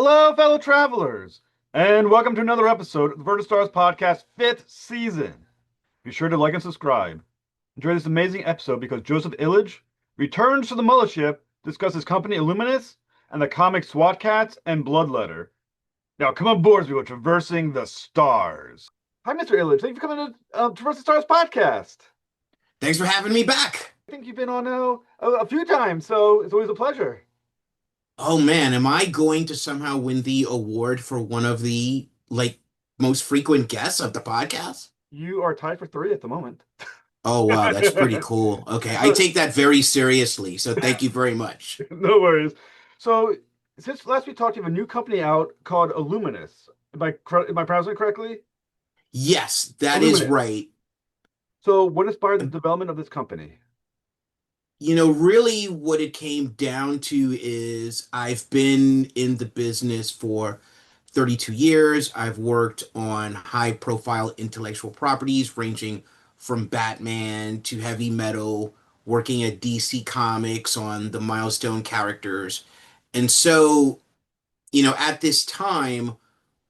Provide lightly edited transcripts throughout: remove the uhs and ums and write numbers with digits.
Hello, fellow travelers, and welcome to another episode of the Vertical Stars Podcast, fifth season. Be sure to like and subscribe. Enjoy this amazing episode because Joseph Illidge returns to the mothership to discuss his company Illiminous and the comic Swat Cats and Bloodletter. Now, come on board as we go traversing the stars. Hi, Mr. Illidge. Thank you for coming to Traverse the Stars Podcast. Thanks for having me back. I think you've been on a few times, so it's always a pleasure. Oh man, am I going to somehow win the award for one of the most frequent guests of the podcast? You are tied for three at the moment. Oh wow, that's pretty cool. Okay, I take that very seriously, so thank you very much. No worries. So, since last we talked, you have a new company out called Illuminous. Am I pronouncing it correctly? Yes, that is Illuminous. right. So, what inspired the development of this company? Really what it came down to is I've been in the business for 32 years. I've worked on high profile intellectual properties ranging from Batman to heavy metal, working at DC Comics on the milestone characters. And so, at this time,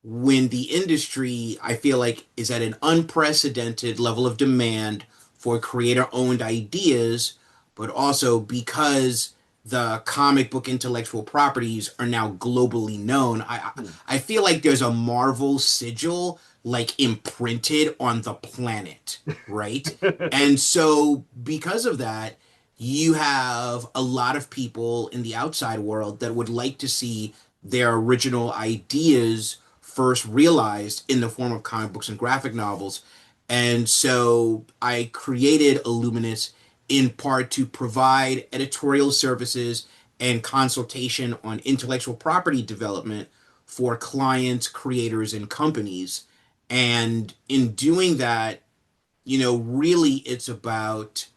when the industry, I feel like, is at an unprecedented level of demand for creator owned ideas, but also because the comic book intellectual properties are now globally known, I feel like there's a Marvel sigil like imprinted on the planet, right? And so because of that, you have a lot of people in the outside world that would like to see their original ideas first realized in the form of comic books and graphic novels. And so I created Illuminous in part to provide editorial services and consultation on intellectual property development for clients, creators, and companies. And in doing that, really it's about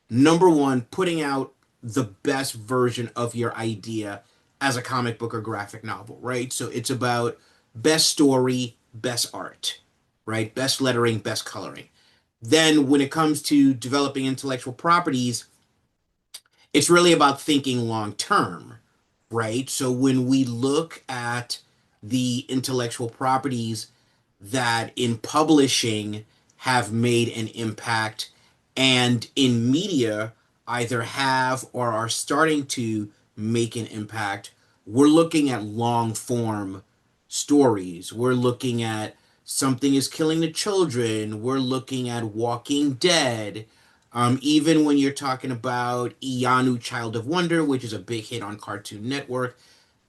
number one, putting out the best version of your idea as a comic book or graphic novel, right? So it's about best story, best art, right? Best lettering, best coloring. Then when it comes to developing intellectual properties, it's really about thinking long term, right? So when we look at the intellectual properties that in publishing have made an impact and in media either have or are starting to make an impact, we're looking at long form stories. We're looking at Something is Killing the Children. We're looking at Walking Dead. Even when you're talking about Ianu Child of Wonder, which is a big hit on Cartoon Network,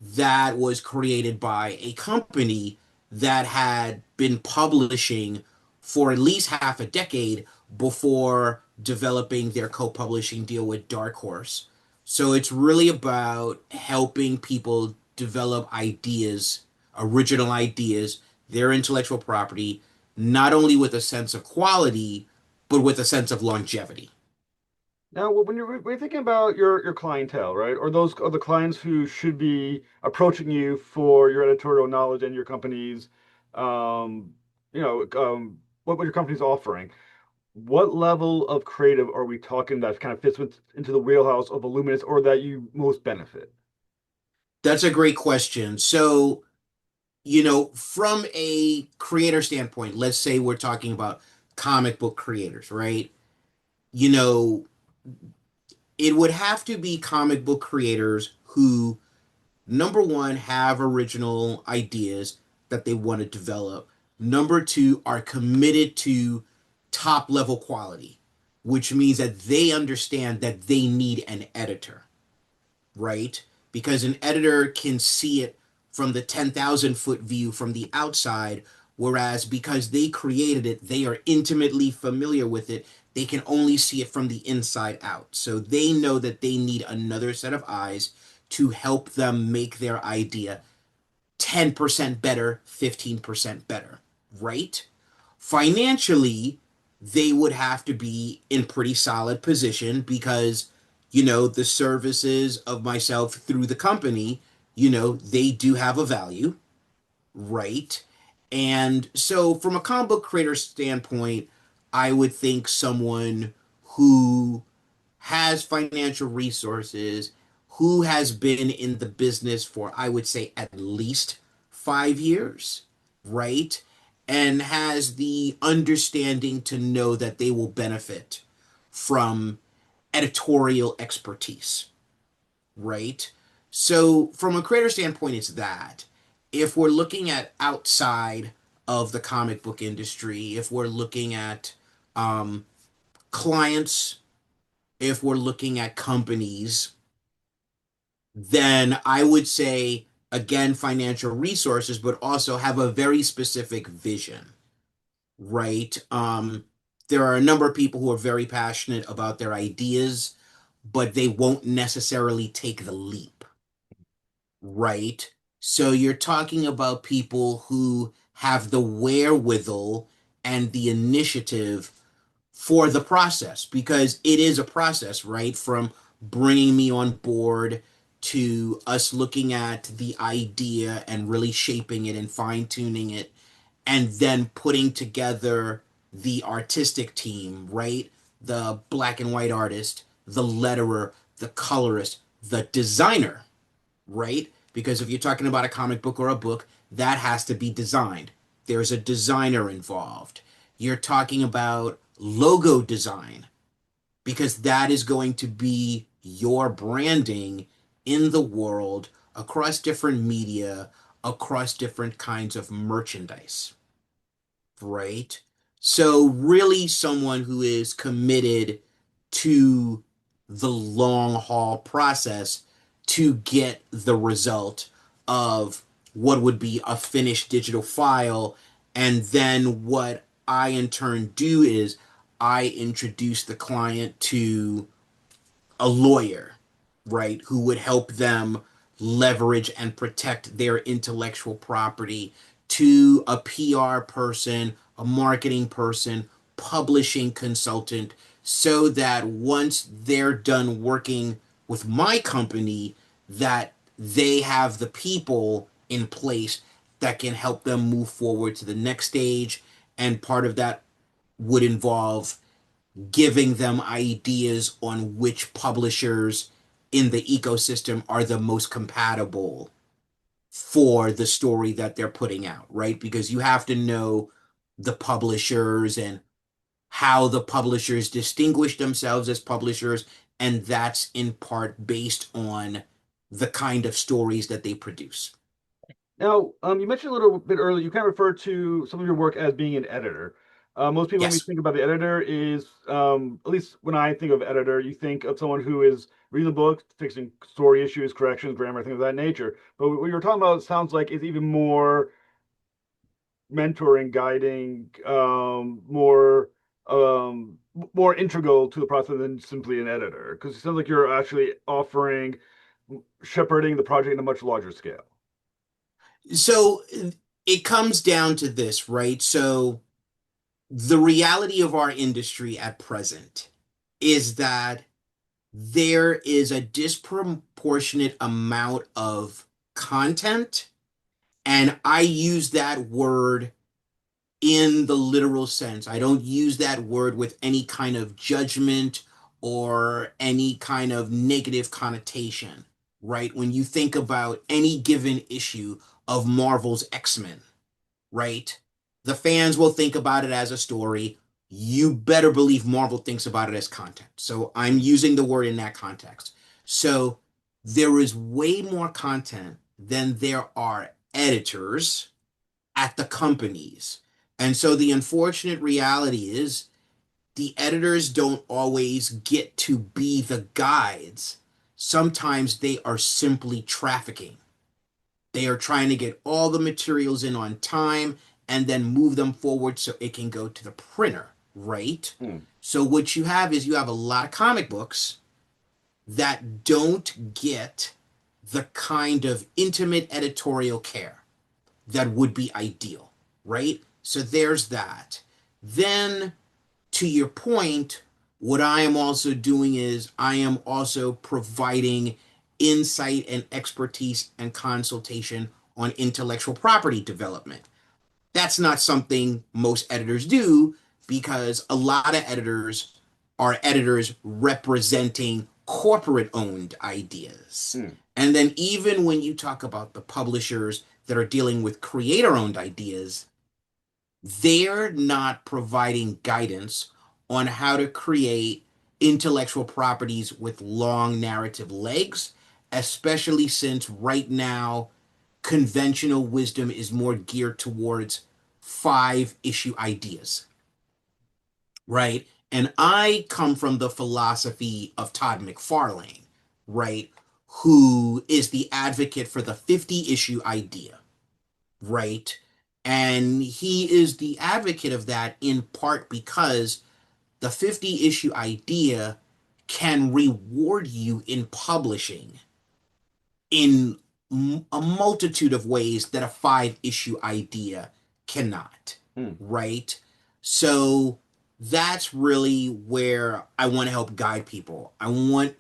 that was created by a company that had been publishing for at least half a decade before developing their co-publishing deal with Dark Horse. So it's really about helping people develop ideas, original ideas, their intellectual property, not only with a sense of quality, but with a sense of longevity. Now, when you're thinking about your clientele, right, or those are the clients who should be approaching you for your editorial knowledge and your company's, um, what your company's offering. What level of creative are we talking that kind of into the wheelhouse of Illuminous or that you most benefit? That's a great question. So, from a creator standpoint, let's say we're talking about comic book creators, right? You know, it would have to be comic book creators who, number one, have original ideas that they want to develop. Number two, are committed to top level quality, which means that they understand that they need an editor, right? Because an editor can see it from the 10,000-foot view from the outside, whereas because they created it, they are intimately familiar with it. They can only see it from the inside out. So they know that they need another set of eyes to help them make their idea 10% better, 15% better, right? Financially, they would have to be in pretty solid position because, the services of myself through the company, they do have a value, right? And so from a comic book creator standpoint, I would think someone who has financial resources, who has been in the business for, I would say, at least 5 years, right? And has the understanding to know that they will benefit from editorial expertise, right? So, from a creator standpoint, it's that. If we're looking at outside of the comic book industry, if we're looking at um, clients, if we're looking at companies, then I would say, again, financial resources, but also have a very specific vision, right? There are a number of people who are very passionate about their ideas, but they won't necessarily take the leap, right? So you're talking about people who have the wherewithal and the initiative for the process because it is a process, right? From bringing me on board to us looking at the idea and really shaping it and fine tuning it, and then putting together the artistic team, right? The black and white artist, the letterer, the colorist, the designer, right? Because if you're talking about a comic book or a book, that has to be designed. There's a designer involved. You're talking about logo design because that is going to be your branding in the world across different media, across different kinds of merchandise, right? So, really, someone who is committed to the long haul process to get the result of what would be a finished digital file. And then, what I in turn do is I introduce the client to a lawyer, right, who would help them leverage and protect their intellectual property, to a PR person, a marketing person, publishing consultant, so that once they're done working with my company, that they have the people in place that can help them move forward to the next stage. And part of that would involve giving them ideas on which publishers in the ecosystem are the most compatible for the story that they're putting out, right? Because you have to know the publishers and how the publishers distinguish themselves as publishers, and that's in part based on the kind of stories that they produce. Now, you mentioned a little bit earlier, you kind of referred to some of your work as being an editor. Most people, when we Yes. think about the editor, is at least when I think of editor, you think of someone who is reading the book, fixing story issues, corrections, grammar, things of that nature. But what you're talking about sounds like it's even more mentoring, guiding, more integral to the process than simply an editor. Because it sounds like you're actually offering shepherding the project on a much larger scale. So it comes down to this, right? So the reality of our industry at present is that there is a disproportionate amount of content, and I use that word in the literal sense. I don't use that word with any kind of judgment or any kind of negative connotation, right? When you think about any given issue of Marvel's X-Men, right? The fans will think about it as a story. You better believe Marvel thinks about it as content. So I'm using the word in that context. So there is way more content than there are editors at the companies. And so the unfortunate reality is the editors don't always get to be the guides. Sometimes they are simply trafficking. They are trying to get all the materials in on time and then move them forward so it can go to the printer, right? Hmm. So what you have is you have a lot of comic books that don't get the kind of intimate editorial care that would be ideal, right? So there's that. Then, to your point, what I am also doing is I am also providing insight and expertise and consultation on intellectual property development. That's not something most editors do because a lot of editors are editors representing corporate owned ideas. Hmm. And then even when you talk about the publishers that are dealing with creator owned ideas, they're not providing guidance on how to create intellectual properties with long narrative legs, especially since right now conventional wisdom is more geared towards 5 issue ideas, right? And I come from the philosophy of Todd McFarlane, right? Who is the advocate for the 50 issue idea, right? And he is the advocate of that in part because the 50 issue idea can reward you in publishing in a multitude of ways that a 5 issue idea cannot, Hmm. right? So that's really where I want to help guide people. I want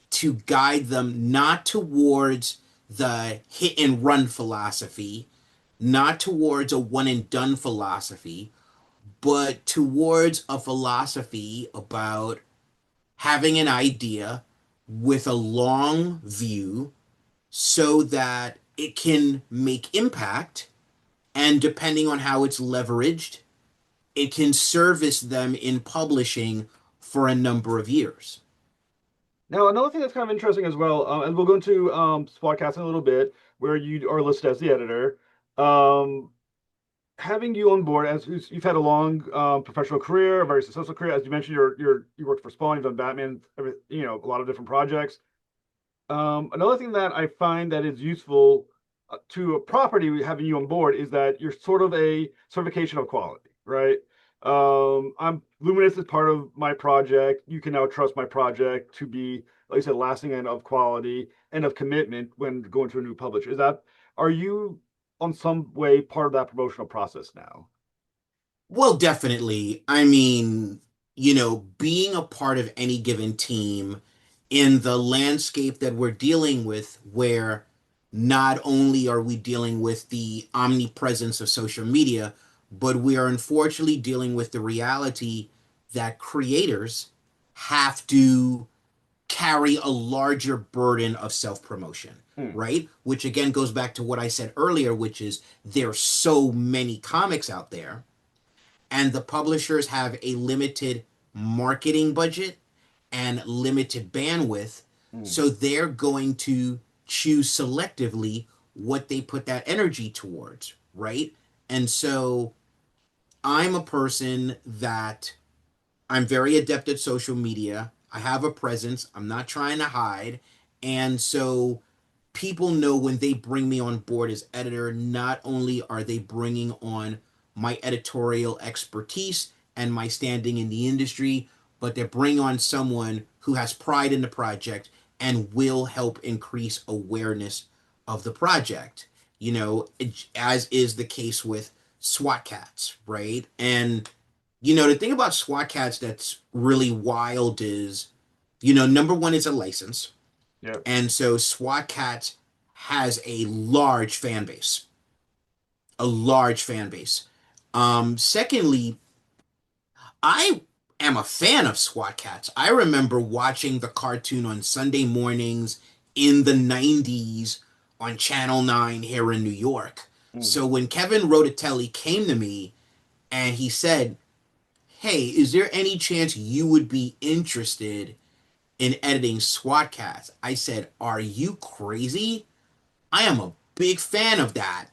to guide them not towards the hit and run philosophy, not towards a one and done philosophy, but towards a philosophy about having an idea with a long view so that it can make impact, and depending on how it's leveraged, it can service them in publishing for a number of years. Now, another thing that's kind of interesting as well, and we'll go into Spotcast in a little bit, where you are listed as the editor. Um, Having you on board, as you've had a long professional career, a very successful career, as you mentioned, you worked for Spawn, you've done Batman, a lot of different projects. Another thing that I find that is useful to a property having you on board is that you're sort of a certification of quality, right? I'm Luminous is part of my project. You can now trust my project to be, like I said, lasting and of quality and of commitment when going to a new publisher. Are you on some way part of that promotional process now? Well, definitely. I mean, being a part of any given team in the landscape that we're dealing with, where not only are we dealing with the omnipresence of social media, but we are unfortunately dealing with the reality that creators have to carry a larger burden of self promotion, Hmm. right? Which again goes back to what I said earlier, which is there's so many comics out there and the publishers have a limited marketing budget and limited bandwidth. Hmm. So they're going to choose selectively what they put that energy towards, right? And so I'm a person that I'm very adept at social media. I have a presence. I'm not trying to hide. And so people know when they bring me on board as editor, not only are they bringing on my editorial expertise and my standing in the industry, but they're bringing on someone who has pride in the project and will help increase awareness of the project. As is the case with SWAT cats, right? And the thing about SWAT cats that's really wild is, number one, it's a license. Yeah. And so SWAT Cats has a large fan base, a large fan base. Secondly, I am a fan of SWAT Cats. I remember watching the cartoon on Sunday mornings in the 90s on Channel 9 here in New York. Hmm. So when Kevin Rotatelli came to me and he said, "Hey, is there any chance you would be interested in editing SWAT Cats?" I said, "Are you crazy? I am a big fan of that.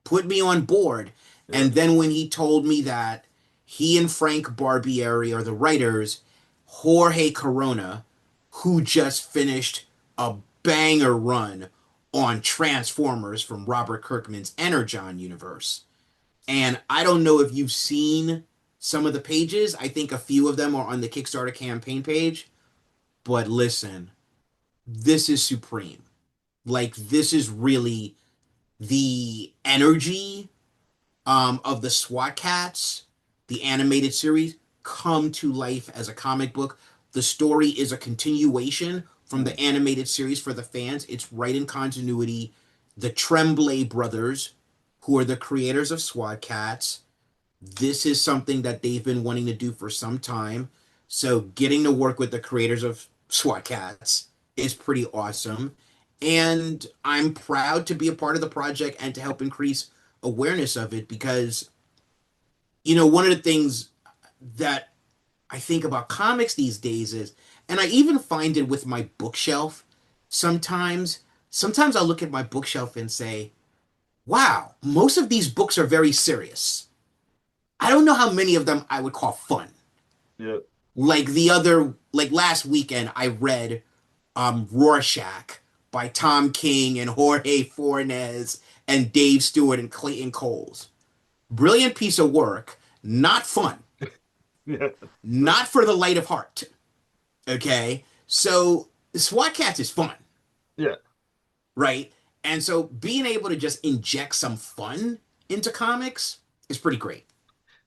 Put me on board." Yeah. And then when he told me that he and Frank Barbieri are the writers, Jorge Corona, who just finished a banger run on Transformers from Robert Kirkman's Energon universe. And I don't know if you've seen some of the pages. I think a few of them are on the Kickstarter campaign page. But listen, this is supreme. Like, this is really the energy of the SWAT Cats, the animated series, come to life as a comic book. The story is a continuation from Hmm. the animated series for the fans. It's right in continuity. The Tremblay brothers, who are the creators of SWAT Cats, this is something that they've been wanting to do for some time. So getting to work with the creators of SWAT Cats is pretty awesome. And I'm proud to be a part of the project and to help increase awareness of it because, one of the things that I think about comics these days is, and I even find it with my bookshelf sometimes. Sometimes I look at my bookshelf and say, wow, most of these books are very serious. I don't know how many of them I would call fun. Yeah. Like last weekend, I read Rorschach by Tom King and Jorge Fornes and Dave Stewart and Clayton Coles. Brilliant piece of work, not fun, Yeah. not for the light of heart. Okay, so SWAT Cats is fun, Yeah. right? And so being able to just inject some fun into comics is pretty great.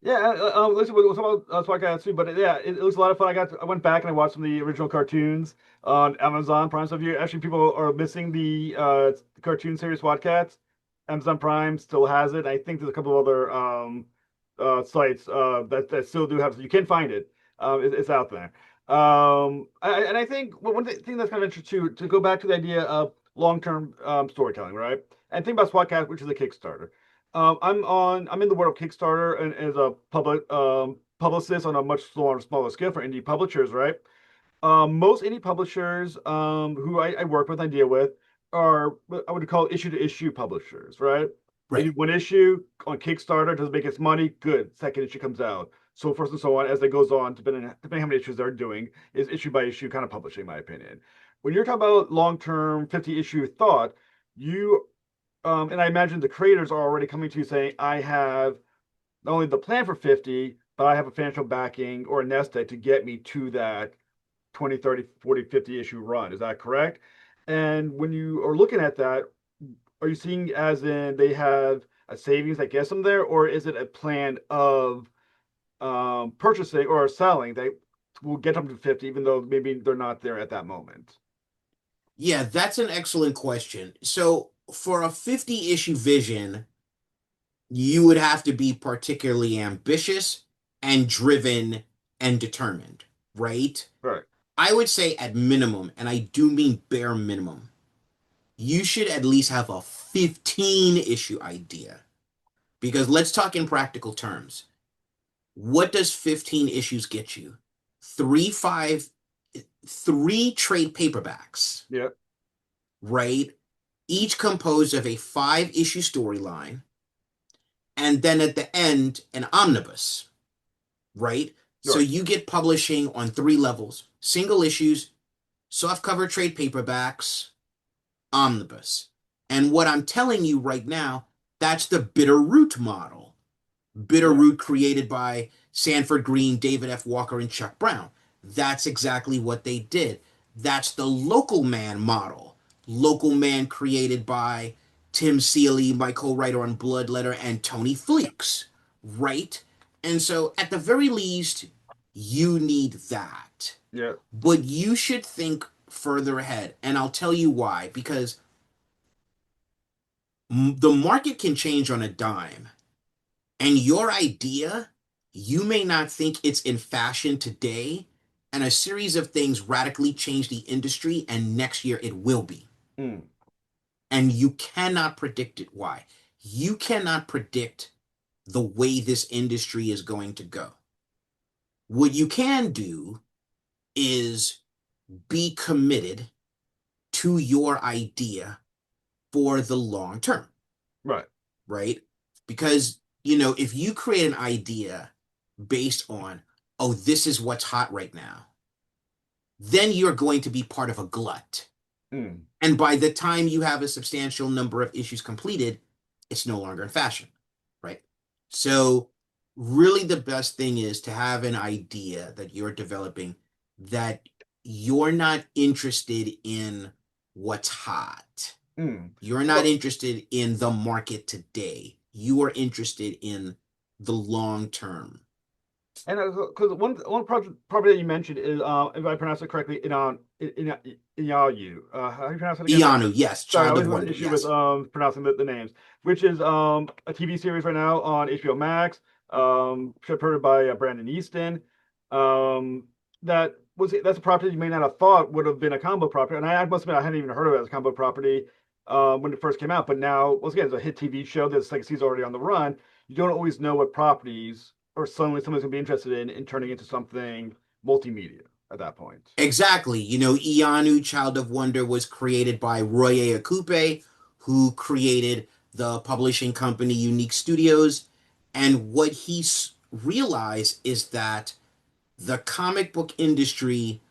Yeah, listen, we'll talk about Swat too, but yeah, it was a lot of fun. I went back and I watched some of the original cartoons on Amazon Prime. So if you actually people are missing the cartoon series SWAT Cats, Amazon Prime still has it. I think there's a couple of other sites that still do have. So you can find it. It's out there. And I think thing that's kind of interesting too, to go back to the idea of long-term storytelling, right? And think about SWAT Cats, which is a Kickstarter. I'm in the world of Kickstarter and as a publicist on a much smaller scale for indie publishers, right? Most indie publishers who I work with, I deal with, are what I would call issue to issue publishers, right? They do Right. one issue on Kickstarter, doesn't make its money, good. Second issue comes out, so forth and so on as it goes on, depending how many issues they're doing, is issue by issue kind of publishing, in my opinion. When you're talking about long term 50 issue thought, you and I imagine the creators are already coming to you saying, I have not only the plan for 50, but I have a financial backing or a nest egg to get me to that 20, 30, 40, 50 issue run. Is that correct? And when you are looking at that, are you seeing as in they have a savings that gets them there, or is it a plan of purchasing or selling that will get them to 50, even though maybe they're not there at that moment? Yeah, that's an excellent question. So for a 50 issue vision, you would have to be particularly ambitious and driven and determined, right? Right. I would say at minimum, and I do mean bare minimum, you should at least have a 15 issue idea. Because let's talk in practical terms. What does 15 issues get you? Three, five, three trade paperbacks, Yeah. right? Each composed of a 5 issue storyline, and then at the end, an omnibus, right? So Right. you get publishing on 3 levels: single issues, softcover trade paperbacks, omnibus. And what I'm telling you right now, that's the Bitterroot model. Yeah. Bitterroot created by Sanford Green, David F. Walker, and Chuck Brown. That's exactly what they did. That's the Local Man model. Local Man created by Tim Seeley, my co-writer on Bloodletter, and Tony Fleeks, right? And so at the very least, you need that. Yeah. But you should think further ahead. And I'll tell you why. Because the market can change on a dime. And your idea, you may not think it's in fashion today, and a series of things radically change the industry, and next year it will be. Mm. And you cannot predict it. Why? You cannot predict the way this industry is going to go. What you can do is be committed to your idea for the long term, Right. right? Because, if you create an idea based on, oh, this is what's hot right now, then you're going to be part of a glut. Mm. And by the time you have a substantial number of issues completed, it's no longer in fashion, right? So, really, the best thing is to have an idea that you're developing that you're not interested in what's hot. Mm. You're not interested in the market today. You are interested in the long term. And because one property that you mentioned is, if I pronounce it correctly, Inayu. How do you pronounce it again? Sorry, Ianu, yes, sorry, I Child always of have an Wonder, issue with yes. pronouncing the names. Which is a TV series right now on HBO Max, shepherded by Brandon Easton. That was it, that's a property you may not have thought would have been a combo property. And I must admit, I hadn't even heard of it as a combo property when it first came out. But now, once again, it's a hit TV show that's like he's already on the run. You don't always know what properties or suddenly someone's gonna be interested in turning into something multimedia at that point. Exactly. Ianu, Child of Wonder was created by Roye Akupe, who created the publishing company Unique Studios. And what realized is that the comic book industry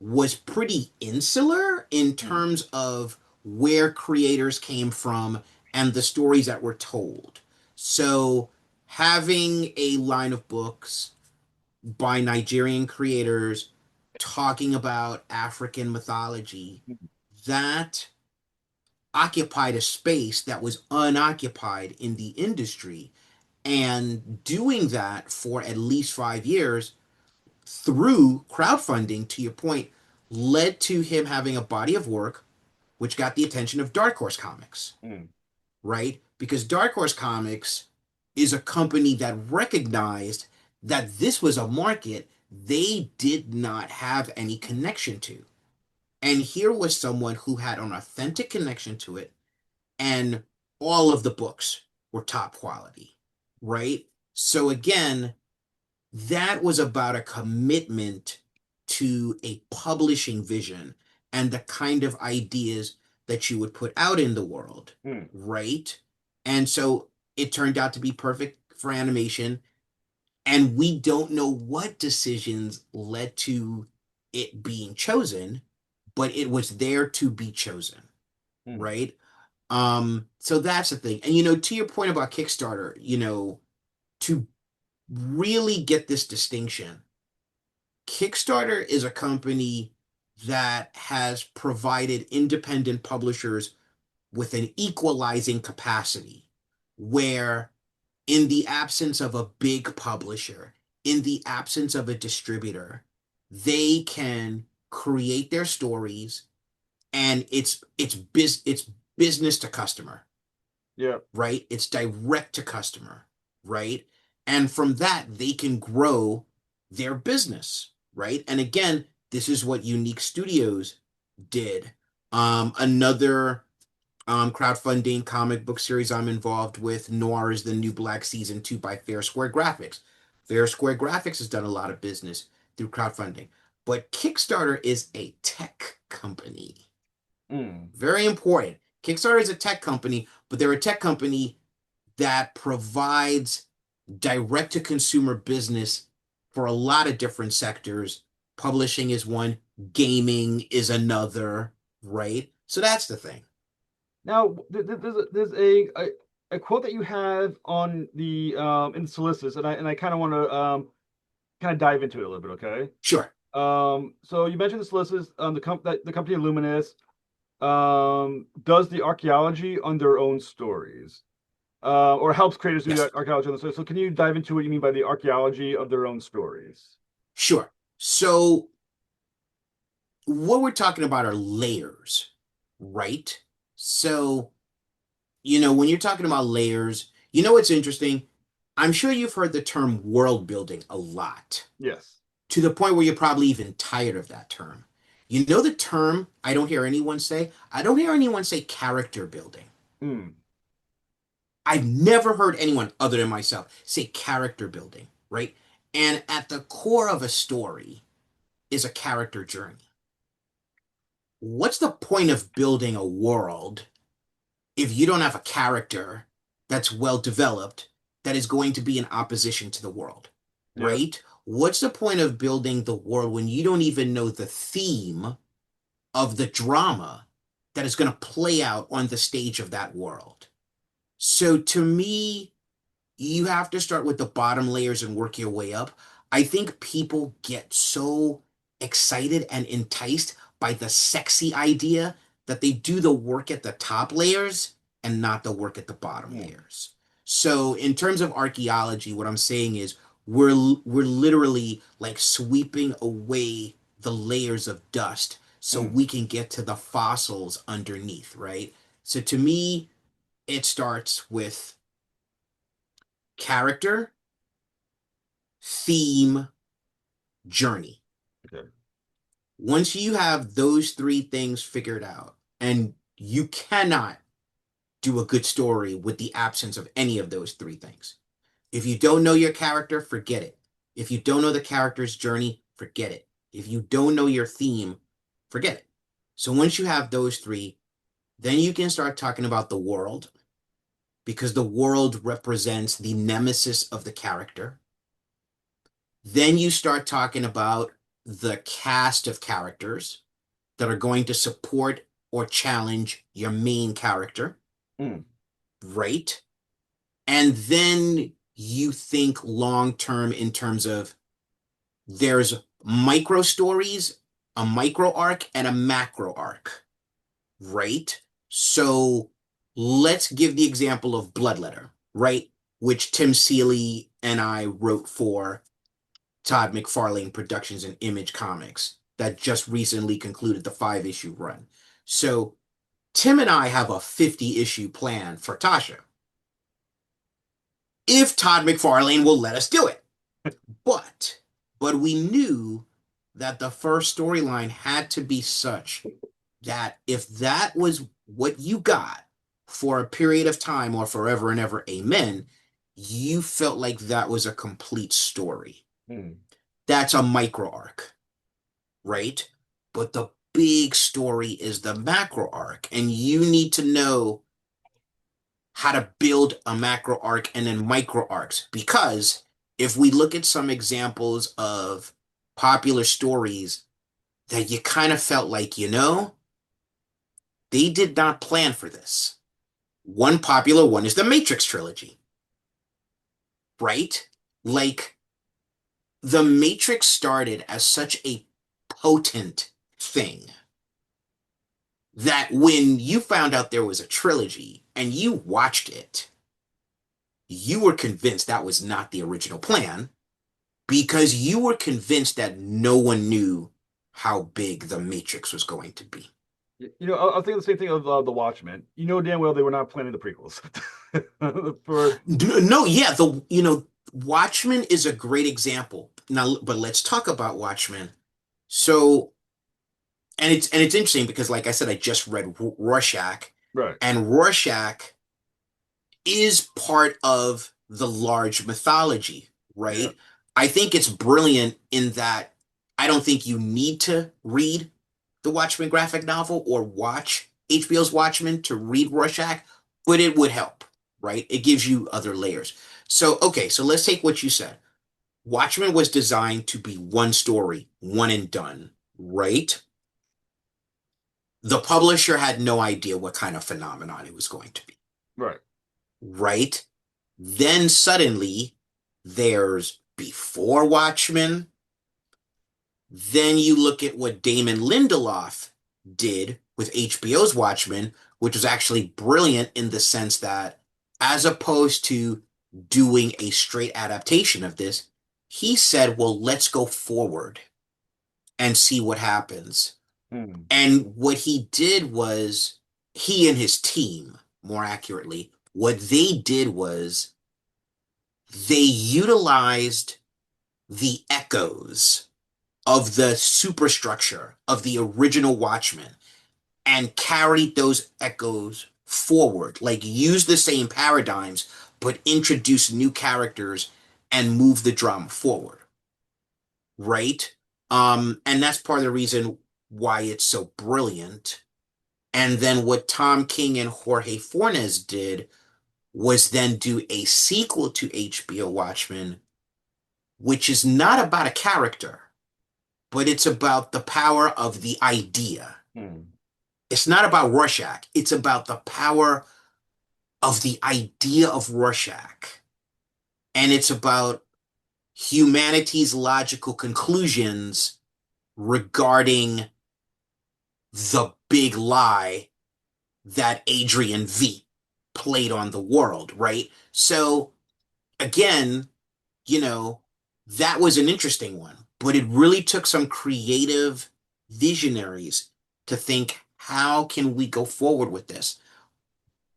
was pretty insular in Hmm. terms of where creators came from and the stories that were told. So, having a line of books by Nigerian creators talking about African mythology that occupied a space that was unoccupied in the industry. And doing that for at least 5 years through crowdfunding, to your point, led to him having a body of work which got the attention of Dark Horse Comics, Hmm. right? Because Dark Horse Comics is a company that recognized that this was a market they did not have any connection to. And here was someone who had an authentic connection to it, and all of the books were top quality, right? So, again, that was about a commitment to a publishing vision and the kind of ideas that you would put out in the world, Hmm. right? And so it turned out to be perfect for animation. And we don't know what decisions led to it being chosen, but it was there to be chosen, Hmm. right? So that's the thing. And to your point about Kickstarter, to really get this distinction, Kickstarter is a company that has provided independent publishers with an equalizing capacity where, in the absence of a big publisher, in the absence of a distributor, they can create their stories, and it's business to customer, Yeah. right? It's direct to customer, right? And from that, they can grow their business, right? And again, this is what Unique Studios did. Another crowdfunding comic book series I'm involved with, Noir is the New Black Season 2 by Fair Square Graphics. Fair Square Graphics has done a lot of business through crowdfunding, but Kickstarter is a tech company. Hmm. Very important. Kickstarter is a tech company, but they're a tech company that provides direct to consumer business for a lot of different sectors. Publishing is one, gaming is another, right? So that's the thing. Now, there's a quote that you have on the in the solicits, and I kind of want to kind of dive into it a little bit, okay? Sure. So you mentioned the solicits, the company Illuminous does the archaeology on their own stories, or helps creators do Yes. the archaeology on the stories. So can you dive into what you mean by the archaeology of their own stories? Sure. So what we're talking about are layers, right? So, when you're talking about layers, what's interesting? I'm sure you've heard the term world building a lot, Yes. to the point where you're probably even tired of that term. The term I don't hear anyone say? I don't hear anyone say character building. Hmm. I've never heard anyone other than myself say character building, right? And at the core of a story is a character journey. What's the point of building a world if you don't have a character that's well developed that is going to be in opposition to the world, Yep. right? What's the point of building the world when you don't even know the theme of the drama that is going to play out on the stage of that world? So to me, you have to start with the bottom layers and work your way up. I think people get so excited and enticed by the sexy idea that they do the work at the top layers and not the work at the bottom Hmm. layers. So in terms of archaeology, what I'm saying is we're literally like sweeping away the layers of dust so Hmm. we can get to the fossils underneath, right? So to me, it starts with character, theme, journey. Okay. Once you have those three things figured out, and you cannot do a good story with the absence of any of those three things. If you don't know your character, forget it. If you don't know the character's journey, forget it. If you don't know your theme, forget it. So once you have those three, then you can start talking about the world, because the world represents the nemesis of the character. Then you start talking about the cast of characters that are going to support or challenge your main character, Mm. right? And then you think long term in terms of there's micro stories, a micro arc, and a macro arc, right? So let's give the example of Bloodletter, right? Which Tim Seeley and I wrote for Todd McFarlane Productions and Image Comics that just recently concluded the 5-issue run. So Tim and I have a 50-issue plan for Tasha, if Todd McFarlane will let us do it. But we knew that the first storyline had to be such that if that was what you got for a period of time or forever and ever, amen, you felt like that was a complete story. Mm. That's a micro arc, right? But the big story is the macro arc, and you need to know how to build a macro arc and then micro arcs. Because if we look at some examples of popular stories that you kind of felt like, they did not plan for this. One popular one is the Matrix trilogy, right? Like, the Matrix started as such a potent thing that when you found out there was a trilogy and you watched it, you were convinced that was not the original plan, because you were convinced that no one knew how big the Matrix was going to be. I was thinking the same thing of The Watchmen. You know damn well they were not planning the prequels. For No, yeah, Watchmen is a great example. Now, but let's talk about Watchmen. So, and it's interesting because, like I said, I just read Rorschach, right, and Rorschach is part of the large mythology, yeah, right? I think it's brilliant in that I don't think you need to read the Watchmen graphic novel or watch HBO's Watchmen to read Rorschach, but it would help, right? It gives you other layers. So, okay, so let's take what you said. Watchmen was designed to be one story, one and done, right? The publisher had no idea what kind of phenomenon it was going to be, right. right? Then suddenly there's Before Watchmen. Then you look at what Damon Lindelof did with HBO's Watchmen, which was actually brilliant in the sense that, as opposed to doing a straight adaptation of this, he said, well, let's go forward and see what happens. Hmm. And what he did was, he and his team, more accurately, what they did was they utilized the echoes of the superstructure of the original Watchmen and carried those echoes forward, like use the same paradigms, but introduce new characters and move the drama forward, right? And that's part of the reason why it's so brilliant. And then what Tom King and Jorge Fornes did was then do a sequel to HBO Watchmen, which is not about a character, but it's about the power of the idea. Hmm. It's not about Rorschach. It's about the power of the idea of Rorschach. And it's about humanity's logical conclusions regarding the big lie that Adrian V played on the world, right? So again, you know, that was an interesting one, but it really took some creative visionaries to think, how can we go forward with this?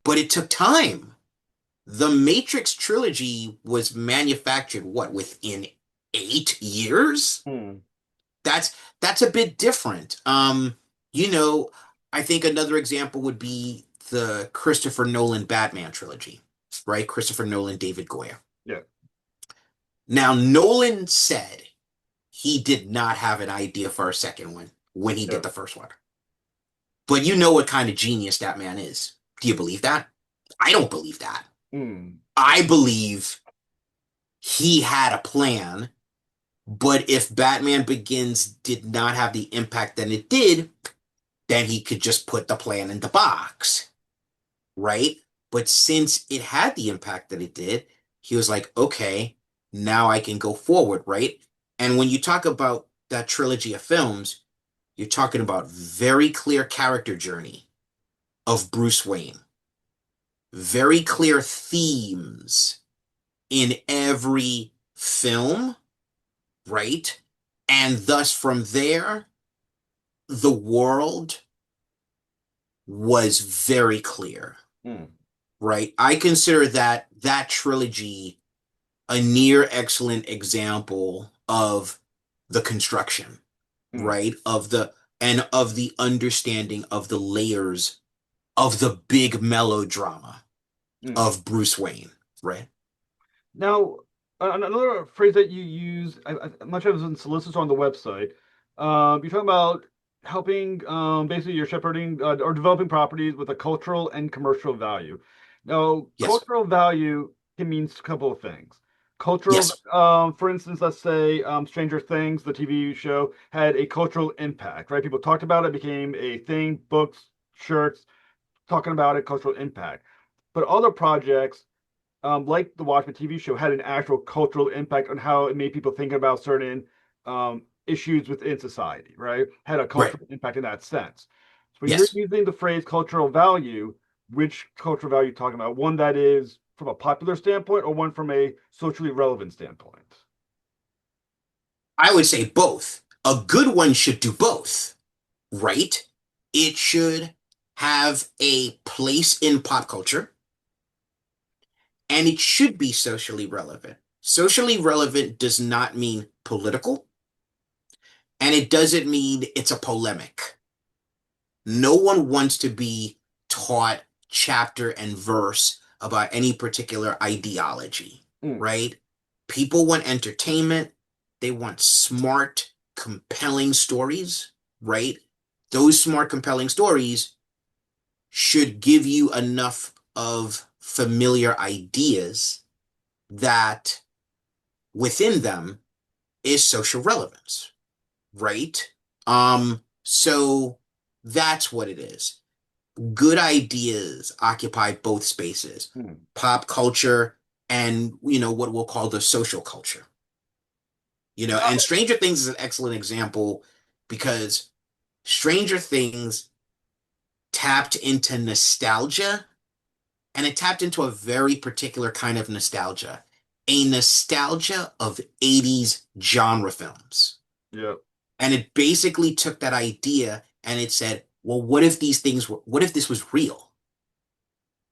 But it took time. The Matrix trilogy was manufactured, what, within 8 years? Hmm. That's a bit different. You know, I think another example would be the Christopher Nolan Batman trilogy, right? Christopher Nolan, David Goyer. Yeah. Now, Nolan said he did not have an idea for a second one when he Yeah. did the first one. But you know what kind of genius that man is. Do you believe that? I don't believe that. Mm. I believe he had a plan, but if Batman Begins did not have the impact that it did, then he could just put the plan in the box, right? But since it had the impact that it did, he was like, okay, now I can go forward, right? And when you talk about that trilogy of films, you're talking about very clear character journey of Bruce Wayne, very clear themes in every film, right? And thus from there, the world was very clear, Mm. right? I consider that trilogy a near excellent example of the construction, Mm. right? Of the understanding of the layers of the big melodrama Mm. of Bruce Wayne, right? Now, another phrase that you use, much of it is in solicits on the website. You're talking about helping, basically, you're shepherding or developing properties with a cultural and commercial value. Now, Yes. cultural value can mean a couple of things. Cultural, Yes. for instance, let's say Stranger Things, the TV show, had a cultural impact, right? People talked about it, became a thing, books, shirts, talking about it, cultural impact. But other projects like the Watchmen TV show, had an actual cultural impact on how it made people think about certain issues within society, right? Had a Right. cultural impact in that sense. So when you're Yes. using the phrase cultural value, which cultural value are you talking about? One that is from a popular standpoint or one from a socially relevant standpoint? I would say both. A good one should do both, right? It should have a place in pop culture and it should be socially relevant. Socially relevant does not mean political, and it doesn't mean it's a polemic. No one wants to be taught chapter and verse about any particular ideology, Mm, right? People want entertainment, they want smart, compelling stories, right? Those smart, compelling stories should give you enough of familiar ideas that within them is social relevance, right? So that's what it is. Good ideas occupy both spaces, mm. pop culture and what we'll call the social culture. And Stranger Things is an excellent example because Stranger Things tapped into nostalgia and it tapped into a very particular kind of nostalgia, a nostalgia of 80s genre films. Yeah, And it basically took that idea and it said, well, what if this was real,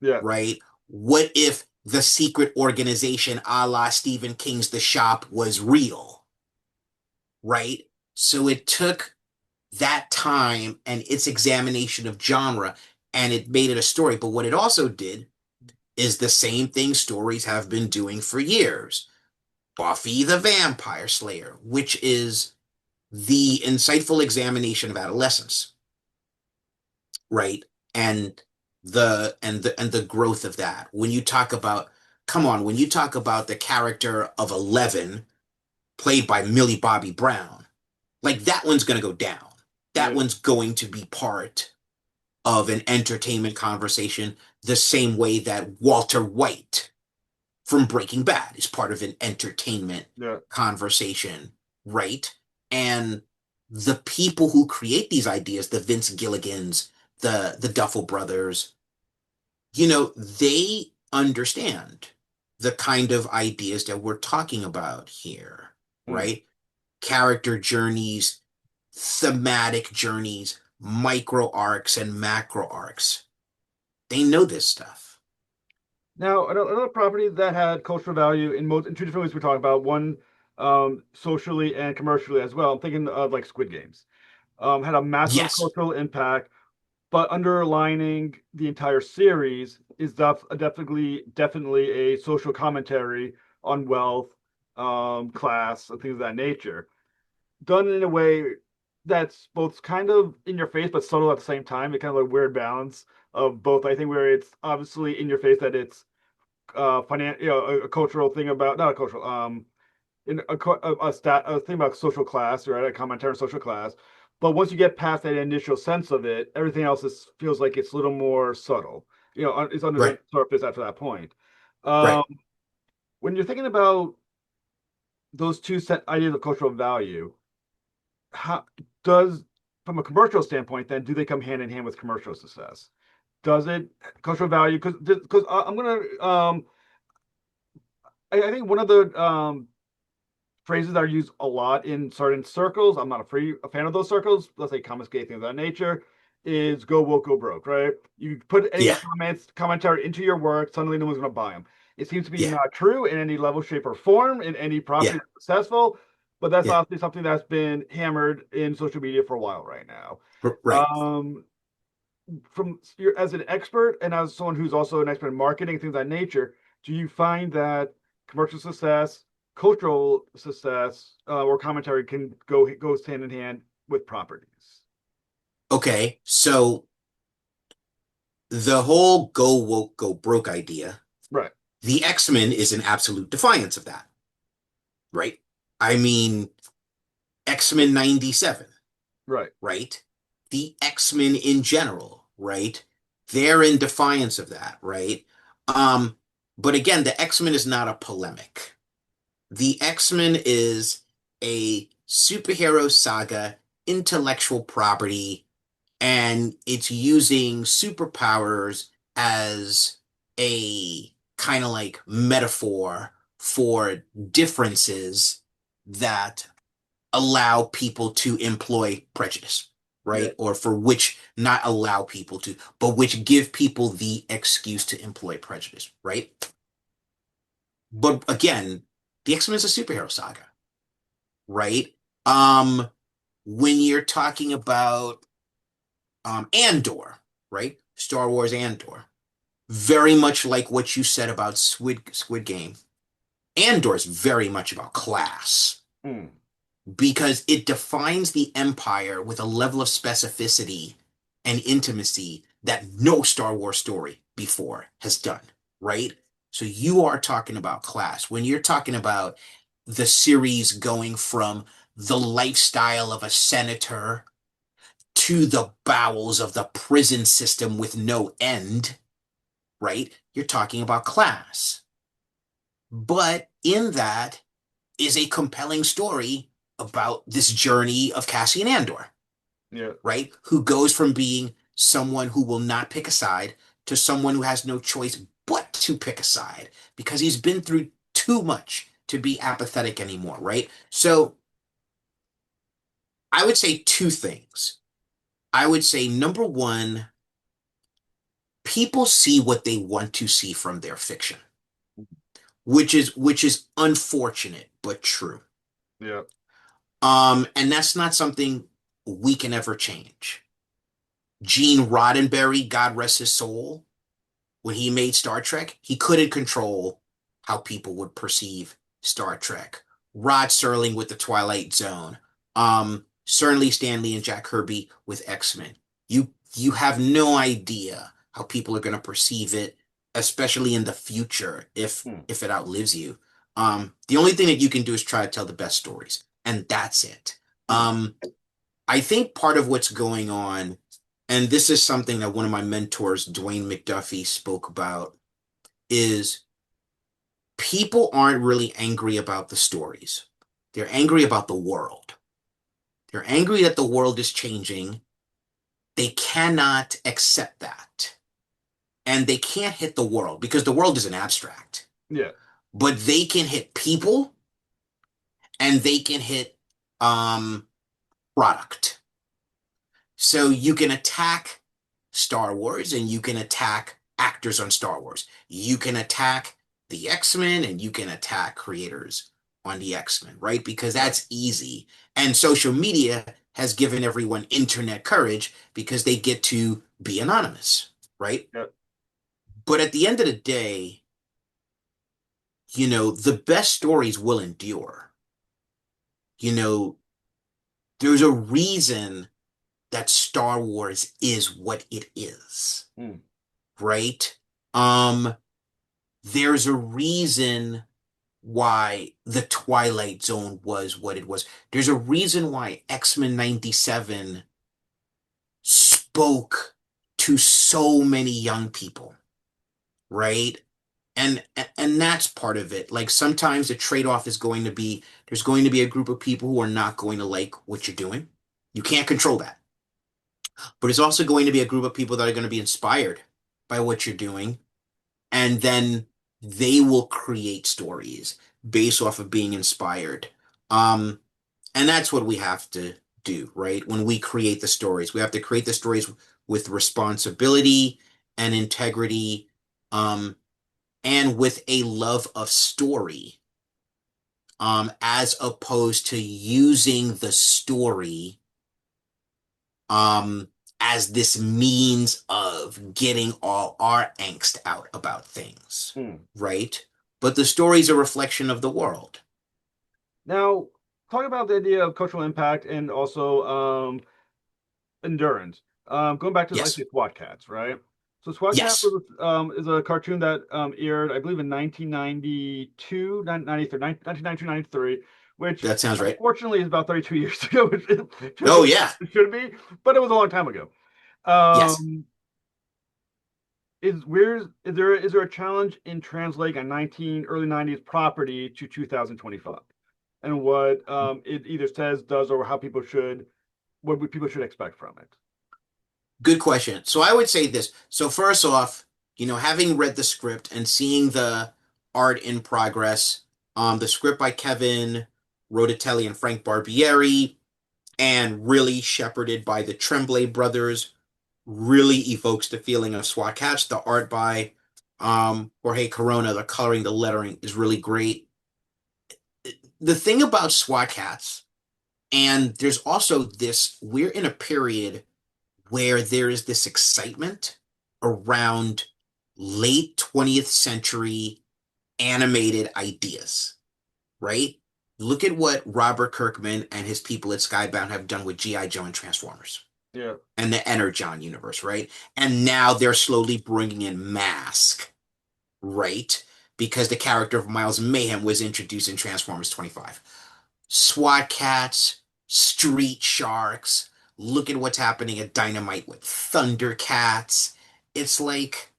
yeah, right? What if the secret organization a la Stephen King's The Shop was real, right? So it took that time and its examination of genre and it made it a story. But what it also did is the same thing stories have been doing for years. Buffy the Vampire Slayer, which is the insightful examination of adolescence, right? And the growth of that. When you talk about, come on, when you talk about the character of Eleven, played by Millie Bobby Brown, like that one's gonna go down. That yeah, one's going to be part of an entertainment conversation the same way that Walter White from Breaking Bad is part of an entertainment yeah. conversation, right? And the people who create these ideas, the Vince Gilligans, the Duffel brothers, they understand the kind of ideas that we're talking about here, Mm. right? Character journeys, thematic journeys, micro arcs and macro arcs. They know this stuff. Now, another property that had cultural value in two different ways we're talking about. One, socially and commercially as well. I'm thinking of like Squid Games. Had a massive Yes. cultural impact, but underlining the entire series is definitely a social commentary on wealth, class, and things of that nature, done in a way that's both kind of in your face but subtle at the same time. It kind of like a weird balance of both. I think where it's obviously in your face that it's a cultural thing about not a cultural in a thing about social class, right? A commentary on social class. But once you get past that initial sense of it, everything else feels like it's a little more subtle. It's under the Right. surface after that point. Right. Um, when you're thinking about those two set ideas of cultural value, how does from a commercial standpoint, then do they come hand in hand with commercial success? Does it cultural value? Because I'm gonna I think one of the phrases that are used a lot in certain circles. I'm not a fan of those circles. Let's say comics, gay things of that nature. Is go woke, go broke, right? You put any Yeah. commentary into your work, suddenly no one's going to buy them. It seems to be Yeah. not true in any level, shape, or form in any property Yeah. that's successful. But that's Yeah. obviously something that's been hammered in social media for a while right now. Right. Um, from as an expert and as someone who's also an expert in marketing things of that nature, do you find that commercial success, cultural success, or commentary can goes hand in hand with properties? Okay. So the whole go woke, go broke idea, Right, the X-Men is an absolute defiance of that, right? I mean, X-Men 97, right, right? The X-Men in general, right? They're in defiance of that, right? Um, but again, the X-Men is not a polemic. The X-Men is a superhero saga, intellectual property, and it's using superpowers as a kind of like metaphor for differences that allow people to employ prejudice, yeah, right? Or for which not allow people to, but which give people the excuse to employ prejudice, right? But again, the X-Men is a superhero saga, right? Um, when you're talking about Andor, right? Star Wars Andor, very much like what you said about Squid Game. Andor is very much about class mm, because it defines the Empire with a level of specificity and intimacy that no Star Wars story before has done, right? So you are talking about class. When you're talking about the series going from the lifestyle of a senator to the bowels of the prison system with no end, right? You're talking about class. But in that is a compelling story about this journey of Cassian Andor, yeah, right? Who goes from being someone who will not pick a side to someone who has no choice but to pick a side because he's been through too much to be apathetic anymore, right? So I would say two things. I would say number one, people see what they want to see from their fiction, which is unfortunate but true. yeah, And that's not something we can ever change. Gene Roddenberry, God rest his soul, when he made Star Trek, he couldn't control how people would perceive Star Trek. Rod Serling with the Twilight Zone. Certainly Stanley and Jack Kirby with X-Men. You have no idea how people are going to perceive it, especially in the future if mm, if it outlives you. The only thing that you can do is try to tell the best stories, and that's it. mm, I think part of what's going on, and this is something that one of my mentors, Dwayne McDuffie, spoke about, is people aren't really angry about the stories. They're angry about the world. They're angry that the world is changing. They cannot accept that. And they can't hit the world because the world is an abstract. yeah, But they can hit people and they can hit um, product. So you can attack Star Wars and you can attack actors on Star Wars. You can attack the X-Men and you can attack creators on the X-Men, right? Because that's easy. And social media has given everyone internet courage because they get to be anonymous, right? Yeah. But at the end of the day, the best stories will endure. You know, there's a reason that Star Wars is what it is, Hmm. right? Um, there's a reason why the Twilight Zone was what it was. There's a reason why X-Men 97 spoke to so many young people, right? And that's part of it. Like sometimes the trade-off is going to be there's going to be a group of people who are not going to like what you're doing. You can't control that. But it's also going to be a group of people that are going to be inspired by what you're doing, and then they will create stories based off of being inspired. Um, and that's what we have to do, right? When we create the stories, we have to create the stories with responsibility and integrity, and with a love of story, as opposed to using the story um, as this means of getting all our angst out about things, Hmm. right? But the story is a reflection of the world. Now, talking about the idea of cultural impact and also endurance. Going back to like Yes. the SWAT Cats, right? So SWAT Cats Yes. is a cartoon that aired, I believe, in 1992, 93, 1992, 93, which That sounds right. unfortunately is about 32 years ago, which Oh, yeah. it should be, but it was a long time ago. Yes. Um, is there a challenge in translating a early 90s property to 2025? And what it either says, does, or what people should expect from it. Good question. So I would say this. So first off, having read the script and seeing the art in progress, the script by Kevin Rodatelli and Frank Barbieri, and really shepherded by the Tremblay brothers, really evokes the feeling of SWAT Cats. The art by Jorge Corona, the coloring, the lettering is really great. The thing about SWAT Cats, and there's also this, we're in a period where there is this excitement around late 20th century animated ideas, right? Look at what Robert Kirkman and his people at Skybound have done with G.I. Joe and Transformers Yeah. and the Energon universe, right? And now they're slowly bringing in Mask, right? Because the character of Miles Mayhem was introduced in Transformers 25. SWAT Cats, Street Sharks. Look at what's happening at Dynamite with Thundercats. It's like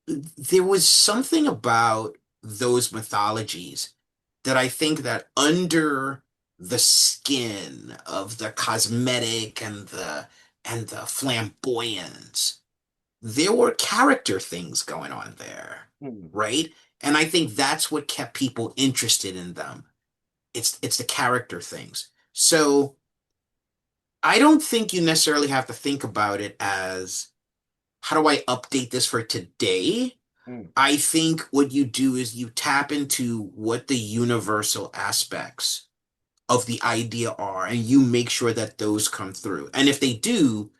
there was something about those mythologies that I think that under the skin of the cosmetic and the flamboyance, there were character things going on there, Hmm. right? And I think that's what kept people interested in them. It's the character things. So I don't think you necessarily have to think about it as how do I update this for today? Hmm. I think what you do is you tap into what the universal aspects of the idea are, and you make sure that those come through. And if they do,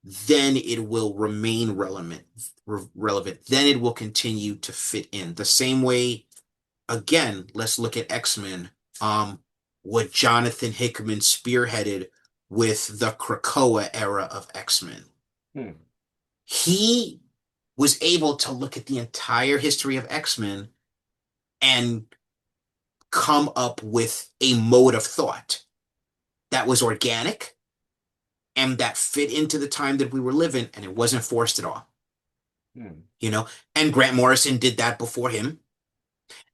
then it will remain relevant. Then it will continue to fit in. The same way, again, let's look at X-Men. What Jonathan Hickman spearheaded with the Krakoa era of X-Men. Hmm. He was able to look at the entire history of X-Men and come up with a mode of thought that was organic and that fit into the time that we were living, and it wasn't forced at all. Hmm. You know, and Grant Morrison did that before him,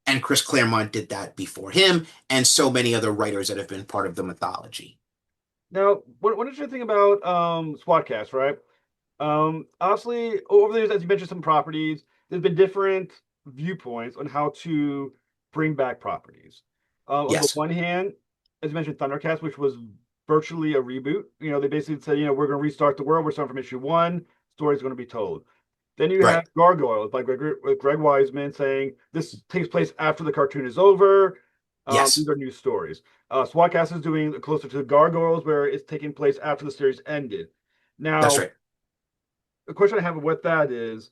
and Chris Claremont did that before him, and so many other writers that have been part of the mythology. Now, what did you think about Swatcast, right? Honestly, over the years, as you mentioned, some properties, there's been different viewpoints on how to bring back properties. On the Yes, one hand, as you mentioned, Thundercats, which was virtually a reboot. They basically said, we're going to restart the world. We're starting from issue one. Story's going to be told. Then you have right. Gargoyles by Greg Weisman saying this takes place after the cartoon is over. Yes, These are new stories. Swatcast is doing closer to the Gargoyles, where it's taking place after the series ended. that's Now, right. the question I have with that is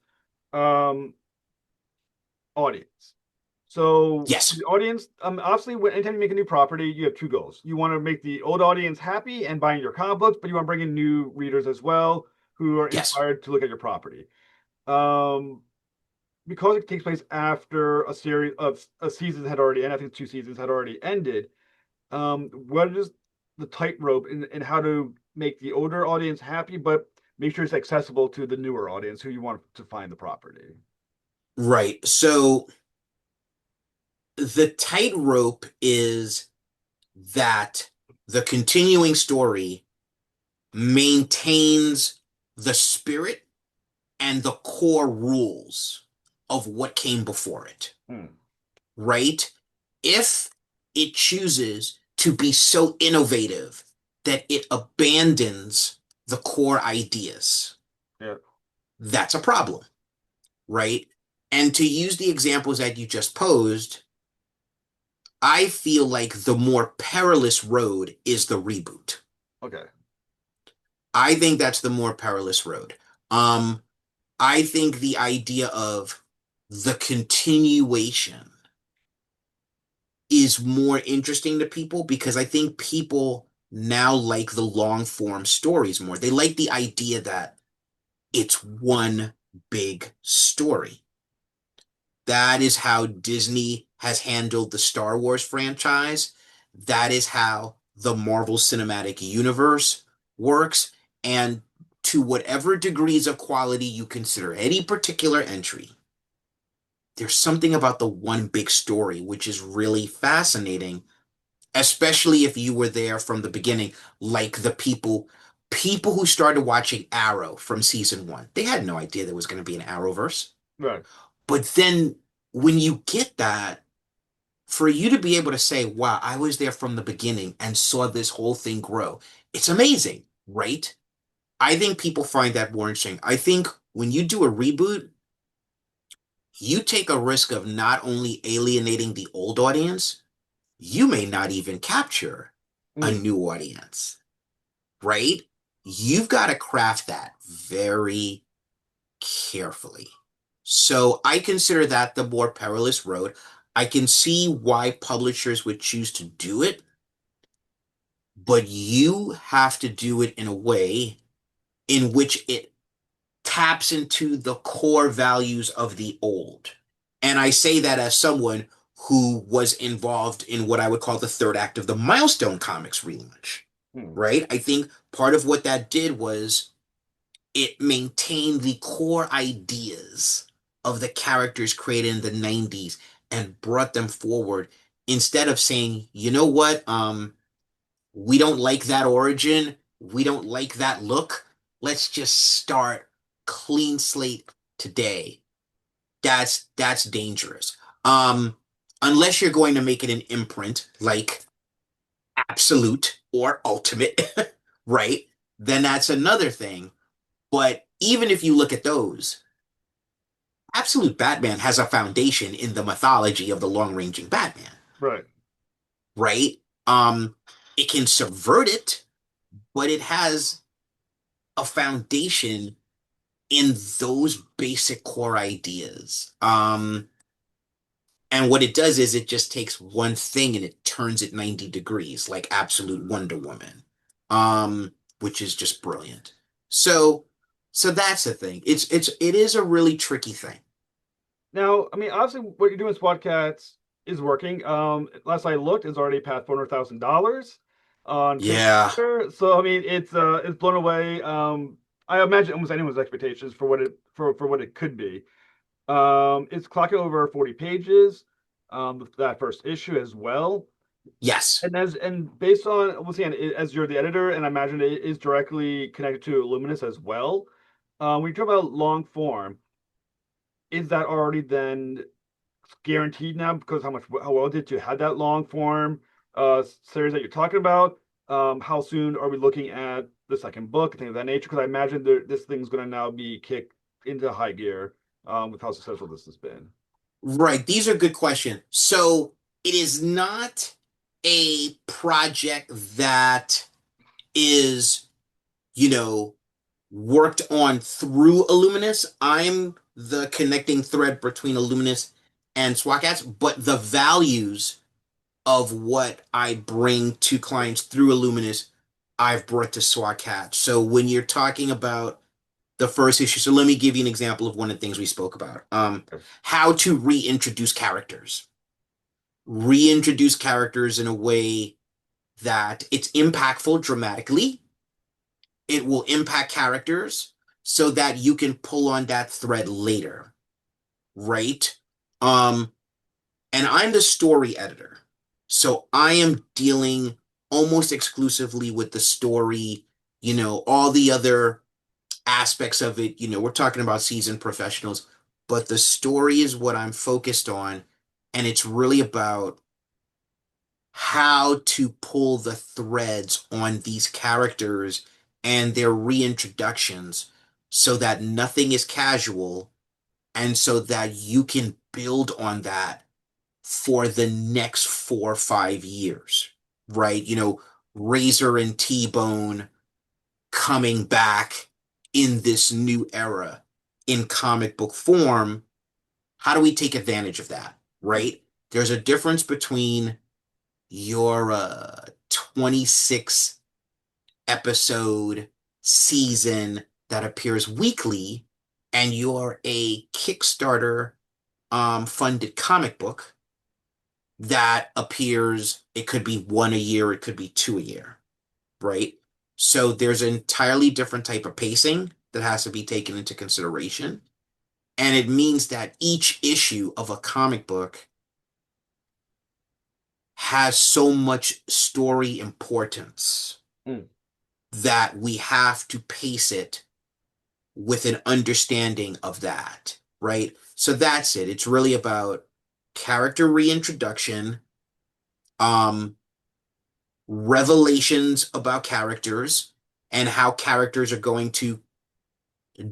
um, audience. So Yes, the audience, obviously, anytime you make a new property, you have two goals. You want to make the old audience happy and buying your comic books, but you want to bring in new readers as well who are yes. inspired to look at your property. Um, because it takes place after a series of a season had already ended, I think 2 seasons had already ended. What is the tightrope in how to make the older audience happy, but make sure it's accessible to the newer audience who you want to find the property? Right. So the tightrope is that the continuing story maintains the spirit and the core rules of what came before it, Hmm. right? If it chooses to be so innovative that it abandons the core ideas, Yeah. that's a problem, right? And to use the examples that you just posed, I feel like the more perilous road is the reboot. Okay. I think that's the more perilous road. Um, I think the idea of the continuation is more interesting to people because I think people now like the long form stories more. They like the idea that it's one big story. That is how Disney has handled the Star Wars franchise. That is how the Marvel Cinematic Universe works. And to whatever degrees of quality you consider any particular entry, there's something about the one big story which is really fascinating, especially if you were there from the beginning, like the people who started watching Arrow from season one. They had no idea there was going to be an Arrowverse. Right. But then when you get that, for you to be able to say, wow, I was there from the beginning and saw this whole thing grow, it's amazing, right? I think people find that more interesting. I think when you do a reboot, you take a risk of not only alienating the old audience, you may not even capture a Hmm. new audience, right? You've got to craft that very carefully. So I consider that the more perilous road. I can see why publishers would choose to do it, but you have to do it in a way in which it taps into the core values of the old. And I say that as someone who was involved in what I would call the third act of the Milestone Comics relaunch, Hmm. right? I think part of what that did was it maintained the core ideas of the characters created in the 90s and brought them forward instead of saying, you know what, we don't like that origin, we don't like that look, let's just start clean slate today. That's dangerous. Um, Unless you're going to make it an imprint like Absolute or Ultimate, right? Then that's another thing. But even if you look at those, Absolute Batman has a foundation in the mythology of the long-ranging Batman, Right. right? It can subvert it, but it has a foundation in those basic core ideas. And what it does is it just takes one thing and it turns it 90 degrees, like Absolute Wonder Woman, which is just brilliant. So, so that's the thing. It is a really tricky thing. Now, I mean, obviously, what you're doing with Squadcats is working. Last I looked, it's already past $400,000 on Yeah. Kickstarter. So, I mean, it's blown away. I imagine almost anyone's expectations for what it could be. It's clocking over 40 pages. That first issue as well. Yes. And based on once again, as you're the editor, and I imagine it is directly connected to Illuminous as well. When you talk about long form, is that already then guaranteed now because how well did you have that long form series that you're talking about? How soon are we looking at the second book and things of that nature? Because I imagine this thing's going to now be kicked into high gear with how successful this has been. Right. These are good questions. So it is not a project that is, you know, worked on through Illuminous. I'm the connecting thread between Illuminous and SWAT Cats, but the values of what I bring to clients through Illuminous, I've brought to SWAT Cats. So when you're talking about the first issue, so let me give you an example of one of the things we spoke about. How to reintroduce characters. Reintroduce characters in a way that it's impactful dramatically. It will impact characters so that you can pull on that thread later, right? Um, and I'm the story editor. So I am dealing almost exclusively with the story, all the other aspects of it, we're talking about seasoned professionals, but the story is what I'm focused on. And it's really about how to pull the threads on these characters and their reintroductions so that nothing is casual and so that you can build on that for the next 4 or 5 years, right? Razor and T-Bone coming back in this new era in comic book form. How do we take advantage of that, right? There's a difference between your 26 episode season that appears weekly and you're a Kickstarter funded comic book that appears, it could be one a year, it could be two a year, right? So there's an entirely different type of pacing that has to be taken into consideration. And it means that each issue of a comic book has so much story importance Mm. that we have to pace it with an understanding of that, right? So that's it. It's really about character reintroduction, um, revelations about characters and how characters are going to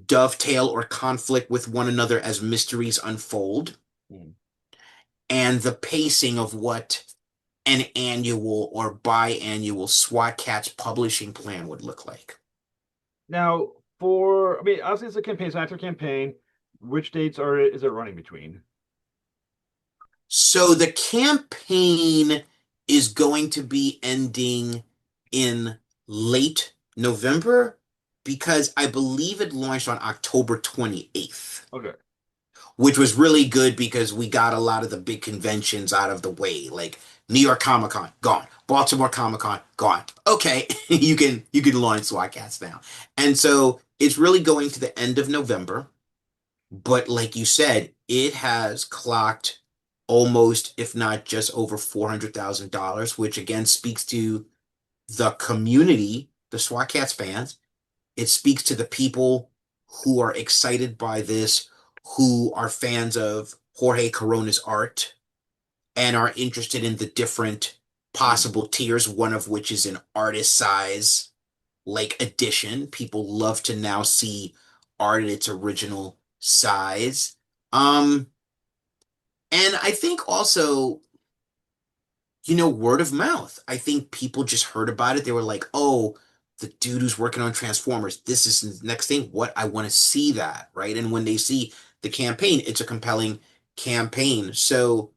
dovetail or conflict with one another as mysteries unfold, Mm. and the pacing of what an annual or biannual SWAT Cats publishing plan would look like. Now, I mean, obviously it's a campaign, it's an active campaign. Which dates is it running between? So the campaign is going to be ending in late November because I believe it launched on October 28th, Okay. which was really good because we got a lot of the big conventions out of the way, like New York Comic Con, gone. Baltimore Comic Con, gone. Okay, you can launch SWAT Cats now. And so it's really going to the end of November. But like you said, it has clocked almost, if not just over $400,000, which again speaks to the community, the SWAT Cats fans. It speaks to the people who are excited by this, who are fans of Jorge Corona's art and are interested in the different Mm. possible tiers, one of which is an artist size like edition. People love to now see art at its original size. Um, and I think also, word of mouth. I think people just heard about it. They were like, oh, the dude who's working on Transformers, this is the next thing. What I want to see that, right? And when they see the campaign, it's a compelling campaign. So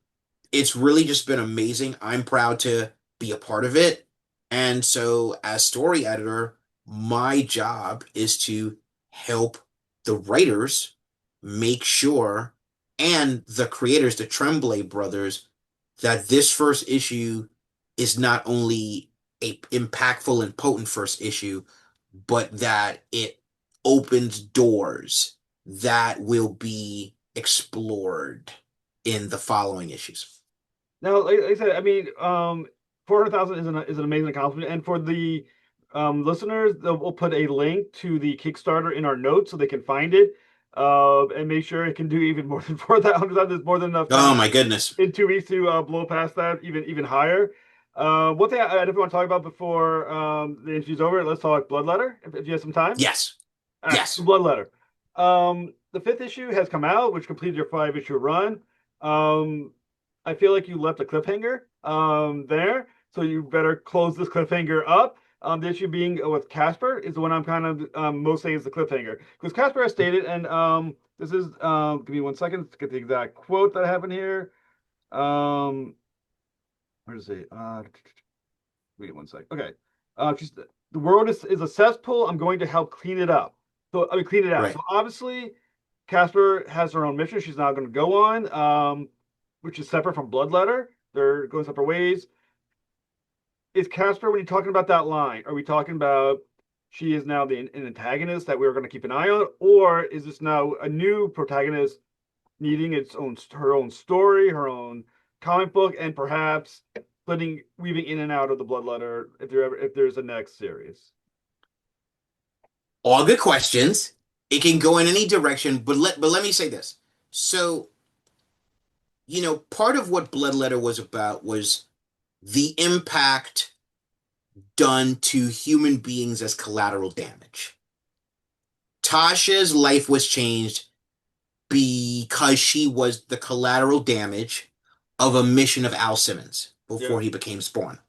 it's really just been amazing. I'm proud to be a part of it. And so, as story editor, my job is to help the writers make sure and the creators, the Tremblay brothers, that this first issue is not only a impactful and potent first issue, but that it opens doors that will be explored in the following issues. Now, like I said, I mean, 400,000 is an amazing accomplishment, and for the listeners, we'll put a link to the Kickstarter in our notes so they can find it, and make sure it can do even more than 400,000. There's more than enough Oh time my goodness. in 2 weeks to blow past that, even higher. One thing I definitely want to talk about before the interview's over, let's talk Bloodletter, if you have some time. Yes. All right, Yes. Bloodletter. The fifth issue has come out, which completed your 5 issue run. Um, I feel like you left a cliffhanger there, so you better close this cliffhanger up. The issue being with Casper is the one I'm kind of most saying is the cliffhanger because Casper has stated, and this is give me 1 second to get the exact quote that I have in here. Um, where is it? Wait 1 sec. Okay. She's the world is a cesspool. I'm going to help clean it up. So I mean, clean it out. So Right. obviously, Casper has her own mission. She's not going to go on, which is separate from Bloodletter. They're going separate ways. Is Casper, when you're talking about that line, are we talking about she is now an antagonist that we're going to keep an eye on, or is this now a new protagonist needing its own her own story, her own comic book, and perhaps weaving in and out of the Bloodletter if there's a next series. All good questions. It can go in any direction, but let me say this. So, part of what Bloodletter was about was the impact done to human beings as collateral damage. Tasha's life was changed because she was the collateral damage of a mission of Al Simmons Yeah, before he became Spawn.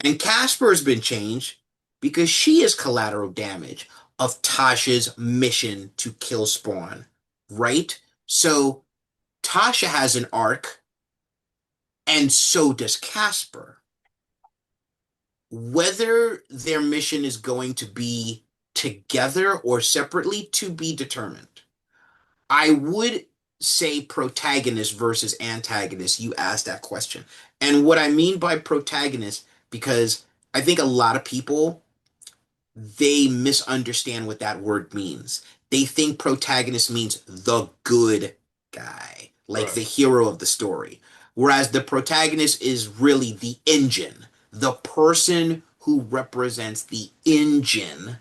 And Casper has been changed because she is collateral damage of Tasha's mission to kill Spawn, right? So Tasha has an arc, and so does Casper. Whether their mission is going to be together or separately to be determined. I would say protagonist versus antagonist. You asked that question. And what I mean by protagonist, because I think a lot of people they misunderstand what that word means. They think protagonist means the good guy, like right. the hero of the story. Whereas the protagonist is really the engine, the person who represents the engine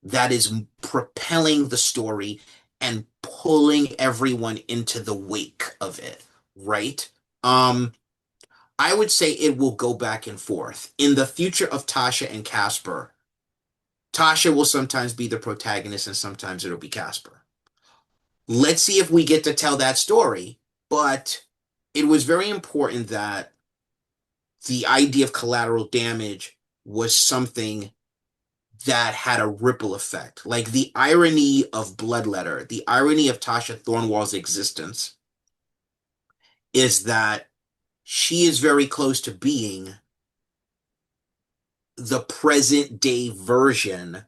that is propelling the story and pulling everyone into the wake of it, right? Um, I would say it will go back and forth. In the future of Tasha and Casper, Tasha will sometimes be the protagonist and sometimes it'll be Casper. Let's see if we get to tell that story. But it was very important that the idea of collateral damage was something that had a ripple effect. Like the irony of Bloodletter, the irony of Tasha Thornwall's existence is that she is very close to being the present day version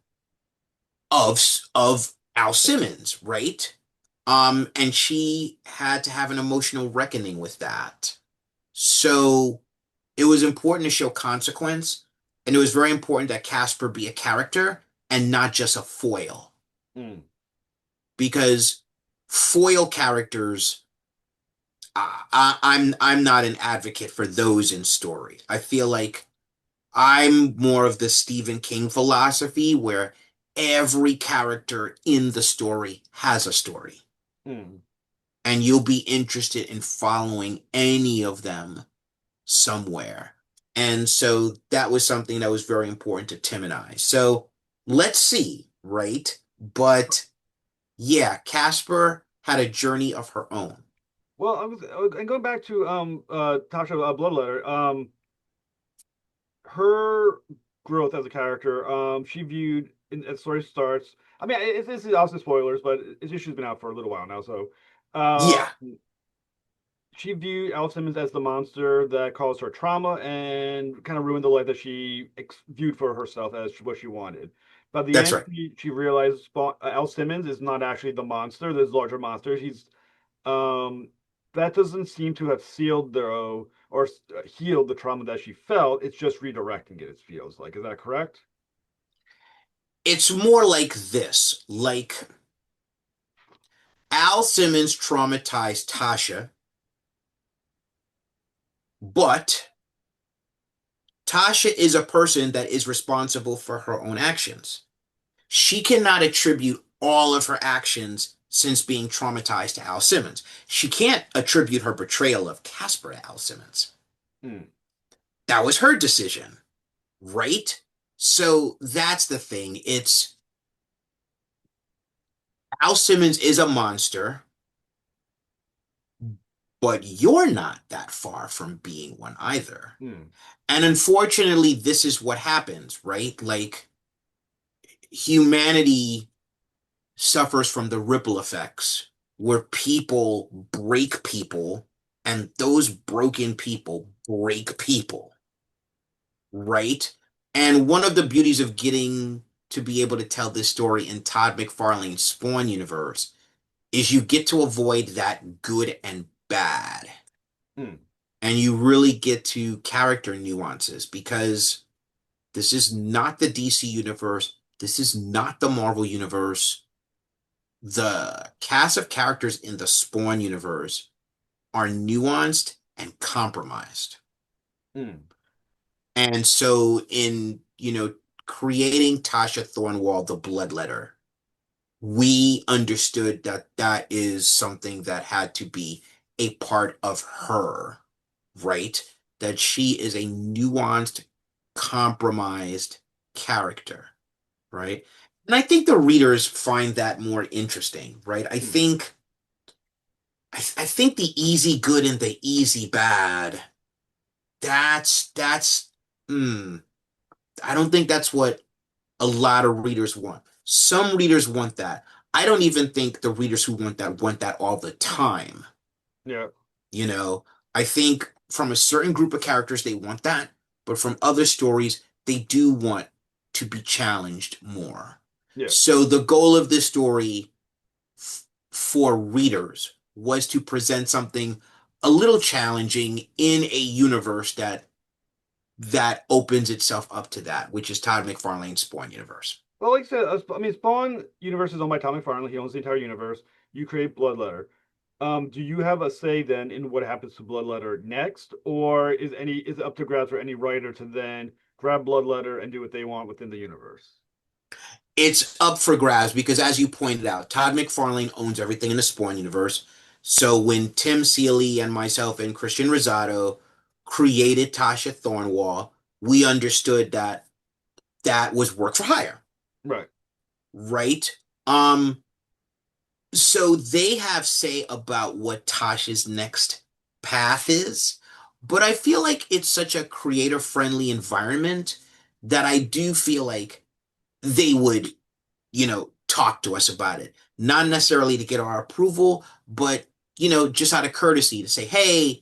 of Al Simmons, right? And she had to have an emotional reckoning with that. So it was important to show consequence, and it was very important that Casper be a character and not just a foil, Mm. because foil characters, I'm not an advocate for those in story. I feel like I'm more of the Stephen King philosophy where every character in the story has a story, Mm. and you'll be interested in following any of them somewhere. And so that was something that was very important to Tim and I. So let's see, right? But yeah, Casper had a journey of her own. Well, and going back to Tasha Bloodletter, her growth as a character, she viewed as the story starts. I mean, it's also spoilers, but this issue's been out for a little while now, so uh, Yeah, she viewed Al Simmons as the monster that caused her trauma and kind of ruined the life that she viewed for herself as what she wanted. By the that's end, right. she realized Al Simmons is not actually the monster. There's larger monsters. He's um, that doesn't seem to have sealed though or healed the trauma that she felt. It's just redirecting it. It feels like. Is that correct? It's more like this, like Al Simmons traumatized Tasha, but Tasha is a person that is responsible for her own actions. She cannot attribute all of her actions since being traumatized to Al Simmons. She can't attribute her betrayal of Casper to Al Simmons. Hmm. That was her decision, right? So that's the thing. It's Al Simmons is a monster, but you're not that far from being one either. Hmm. And unfortunately, this is what happens, right? Like humanity suffers from the ripple effects where people break people and those broken people break people, right? And one of the beauties of getting to be able to tell this story in Todd McFarlane's Spawn universe is you get to avoid that good and bad. Hmm. And you really get to character nuances because this is not the DC universe. This is not the Marvel universe. The cast of characters in the Spawn universe are nuanced and compromised. Hmm. And so in, creating Tasha Thornwall, the Bloodletter, we understood that that is something that had to be a part of her, right? That she is a nuanced, compromised character, right? And I think the readers find that more interesting, right? Hmm. I think the easy good and the easy bad, that's mm, I don't think that's what a lot of readers want. Some readers want that. I don't even think the readers who want that all the time. Yeah. You know, I think from a certain group of characters, they want that, but from other stories, they do want to be challenged more. Yeah. So the goal of this story for readers was to present something a little challenging in a universe that opens itself up to that, which is Todd McFarlane's Spawn universe. Well, like I said, I mean, Spawn universe is owned by Tom McFarlane. He owns the entire universe. You create Bloodletter. Do you have a say then in what happens to Bloodletter next, or is it up to grabs for any writer to then grab Bloodletter and do what they want within the universe? It's up for grabs because, as you pointed out, Todd McFarlane owns everything in the Spawn universe. So when Tim Seeley and myself and Christian Rosado created Tasha Thornwall, we understood that that was work for hire, Right. right? Um, so they have say about what Tasha's next path is, but I feel like it's such a creator-friendly environment that I do feel like they would talk to us about it. Not necessarily to get our approval, but, just out of courtesy to say, hey,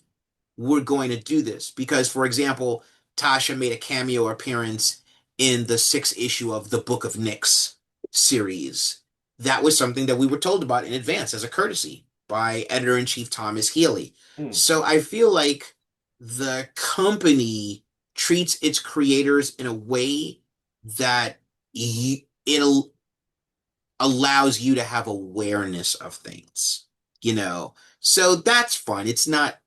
we're going to do this. Because, for example, Tasha made a cameo appearance in the sixth issue of the Book of Nyx series. That was something that we were told about in advance as a courtesy by editor-in-chief Thomas Healy. Hmm. So I feel like the company treats its creators in a way that it allows you to have awareness of things, you know. So that's fun. It's not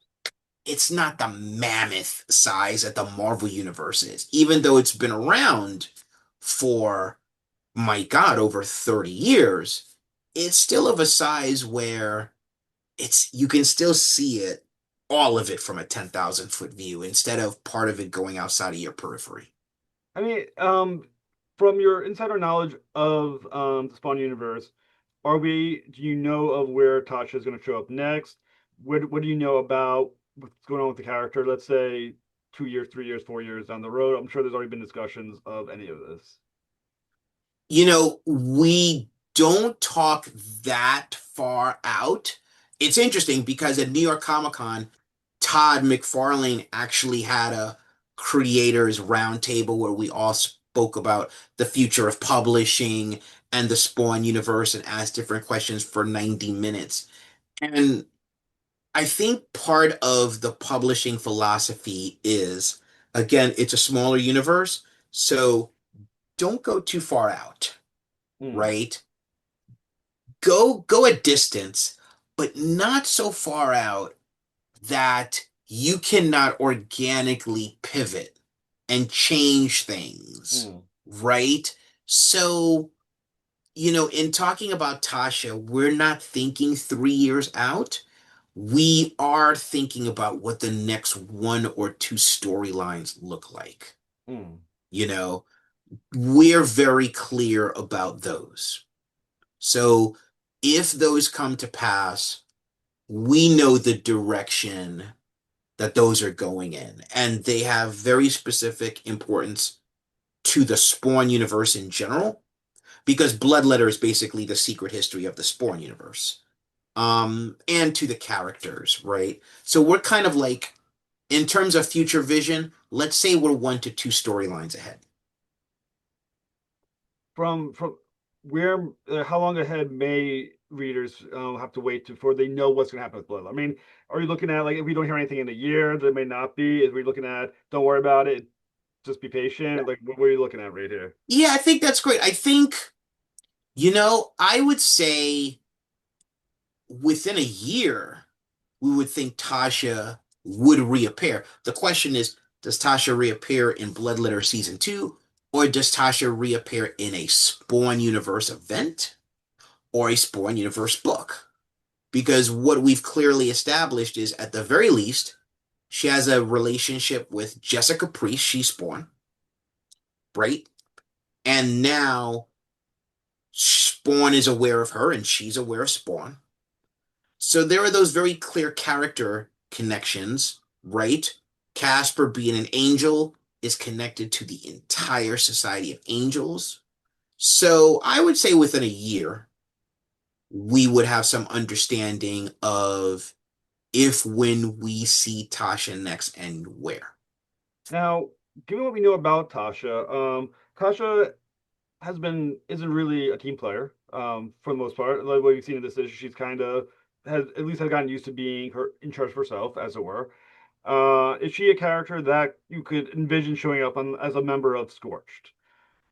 the mammoth size that the Marvel universe is, even though it's been around for, my God, over 30 years. It's still of a size where you can still see it, all of it from a 10,000-foot view instead of part of it going outside of your periphery. I mean, from your insider knowledge of the Spawn universe, do you know of where Tasha is going to show up next? What do you know about what's going on with the character? Let's say 2 years, 3 years, 4 years down the road. I'm sure there's already been discussions of any of this. We don't talk that far out. It's interesting because at New York Comic Con, Todd McFarlane actually had a creators roundtable where we all spoke about the future of publishing and the Spawn universe and asked different questions for 90 minutes. And I think part of the publishing philosophy is, again, it's a smaller universe, so don't go too far out, Hmm. right? Go a distance, but not so far out that you cannot organically pivot and change things, Hmm. right? So, in talking about Tasha, we're not thinking 3 years out. We are thinking about what the next one or two storylines look like. Hmm. You know, we're very clear about those. So if those come to pass, we know the direction that those are going in, and they have very specific importance to the Spawn universe in general, because Bloodletter is basically the secret history of the Spawn universe, and to the characters, right? So we're kind of like, in terms of future vision, let's say we're 1 to 2 storylines ahead. From where how long ahead may readers have to wait before they know what's going to happen with Bloodline? I mean, are you looking at, like, if we don't hear anything in a year, there may not be. Is we looking at, don't worry about it, just be patient? Like, what are you looking at right here? Yeah, I think that's great. I think, I would say within a year, we would think Tasha would reappear. The question is, does Tasha reappear in Bloodletter Season 2, or does Tasha reappear in a Spawn Universe event or a Spawn Universe book? Because what we've clearly established is, at the very least, she has a relationship with Jessica Priest, she's Spawn, right? And now Spawn is aware of her and she's aware of Spawn. So there are those very clear character connections, right? Casper, being an angel, is connected to the entire Society of Angels. So I would say within a year, we would have some understanding of if, when we see Tasha next, and where. Now, given what we know about Tasha, Tasha isn't really a team player, for the most part. Like what we've seen in this issue, she's kind of has gotten used to being her in charge of herself, as it were. Is she a character that you could envision showing up on as a member of Scorched,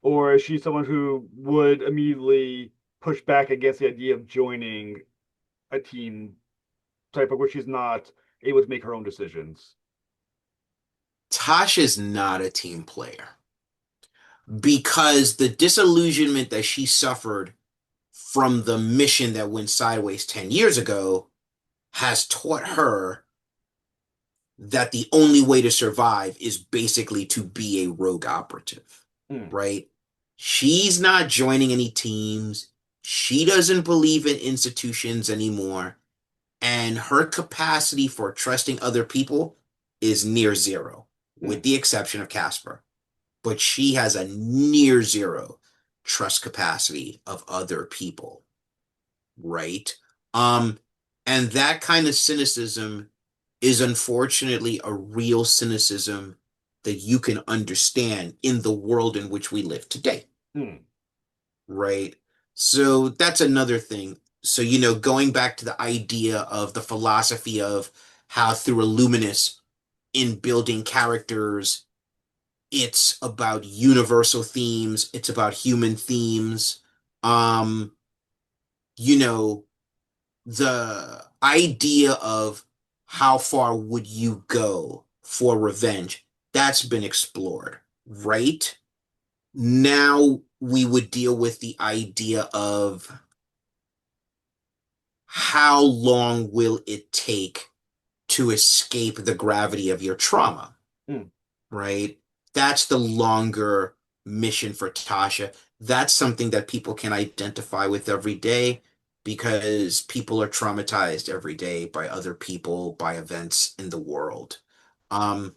or is she someone who would immediately push back against the idea of joining a team type of where she's not able to make her own decisions? Tasha's not a team player because the disillusionment that she suffered from the mission that went sideways 10 years ago has taught her that the only way to survive is basically to be a rogue operative, right? She's not joining any teams. She doesn't believe in institutions anymore. And her capacity for trusting other people is near zero, with the exception of Casper. But she has a near zero trust capacity of other people, right? And that kind of cynicism is unfortunately a real cynicism that you can understand in the world in which we live today, right? So that's another thing. So, going back to the idea of the philosophy of how through Illiminous, in building characters, it's about universal themes, it's about human themes. You know, the idea of how far would you go for revenge, that's been explored, right? Now we would deal with the idea of how long will it take to escape the gravity of your trauma, right? That's the longer mission for Tasha. That's something that people can identify with every day, because people are traumatized every day by other people, by events in the world. And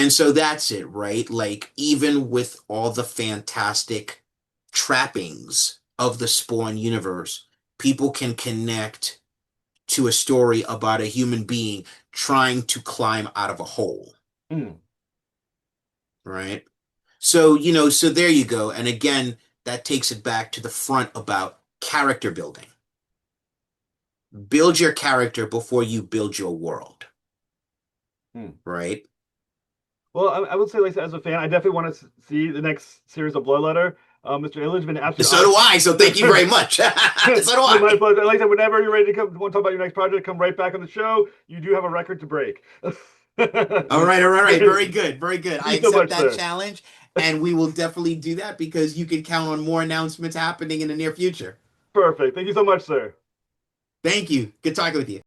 so that's it, right? Like, even with all the fantastic trappings of the Spawn universe, people can connect to a story about a human being trying to climb out of a hole. Right? So, so there you go. And again, that takes it back to the front about character building. Build your character before you build your world. Right? Well, I would say, like, as a fan, I definitely want to see the next series of Bloodletter. Mr. Illidge, been absolutely So do I. So thank you very much. So do I. My pleasure. Like I said, whenever you're ready to come, want to talk about your next project, come right back on the show. You do have a record to break. All right. Very good. I accept that challenge, and we will definitely do that, because you can count on more announcements happening in the near future. Perfect. Thank you so much, sir. Thank you. Good talking with you.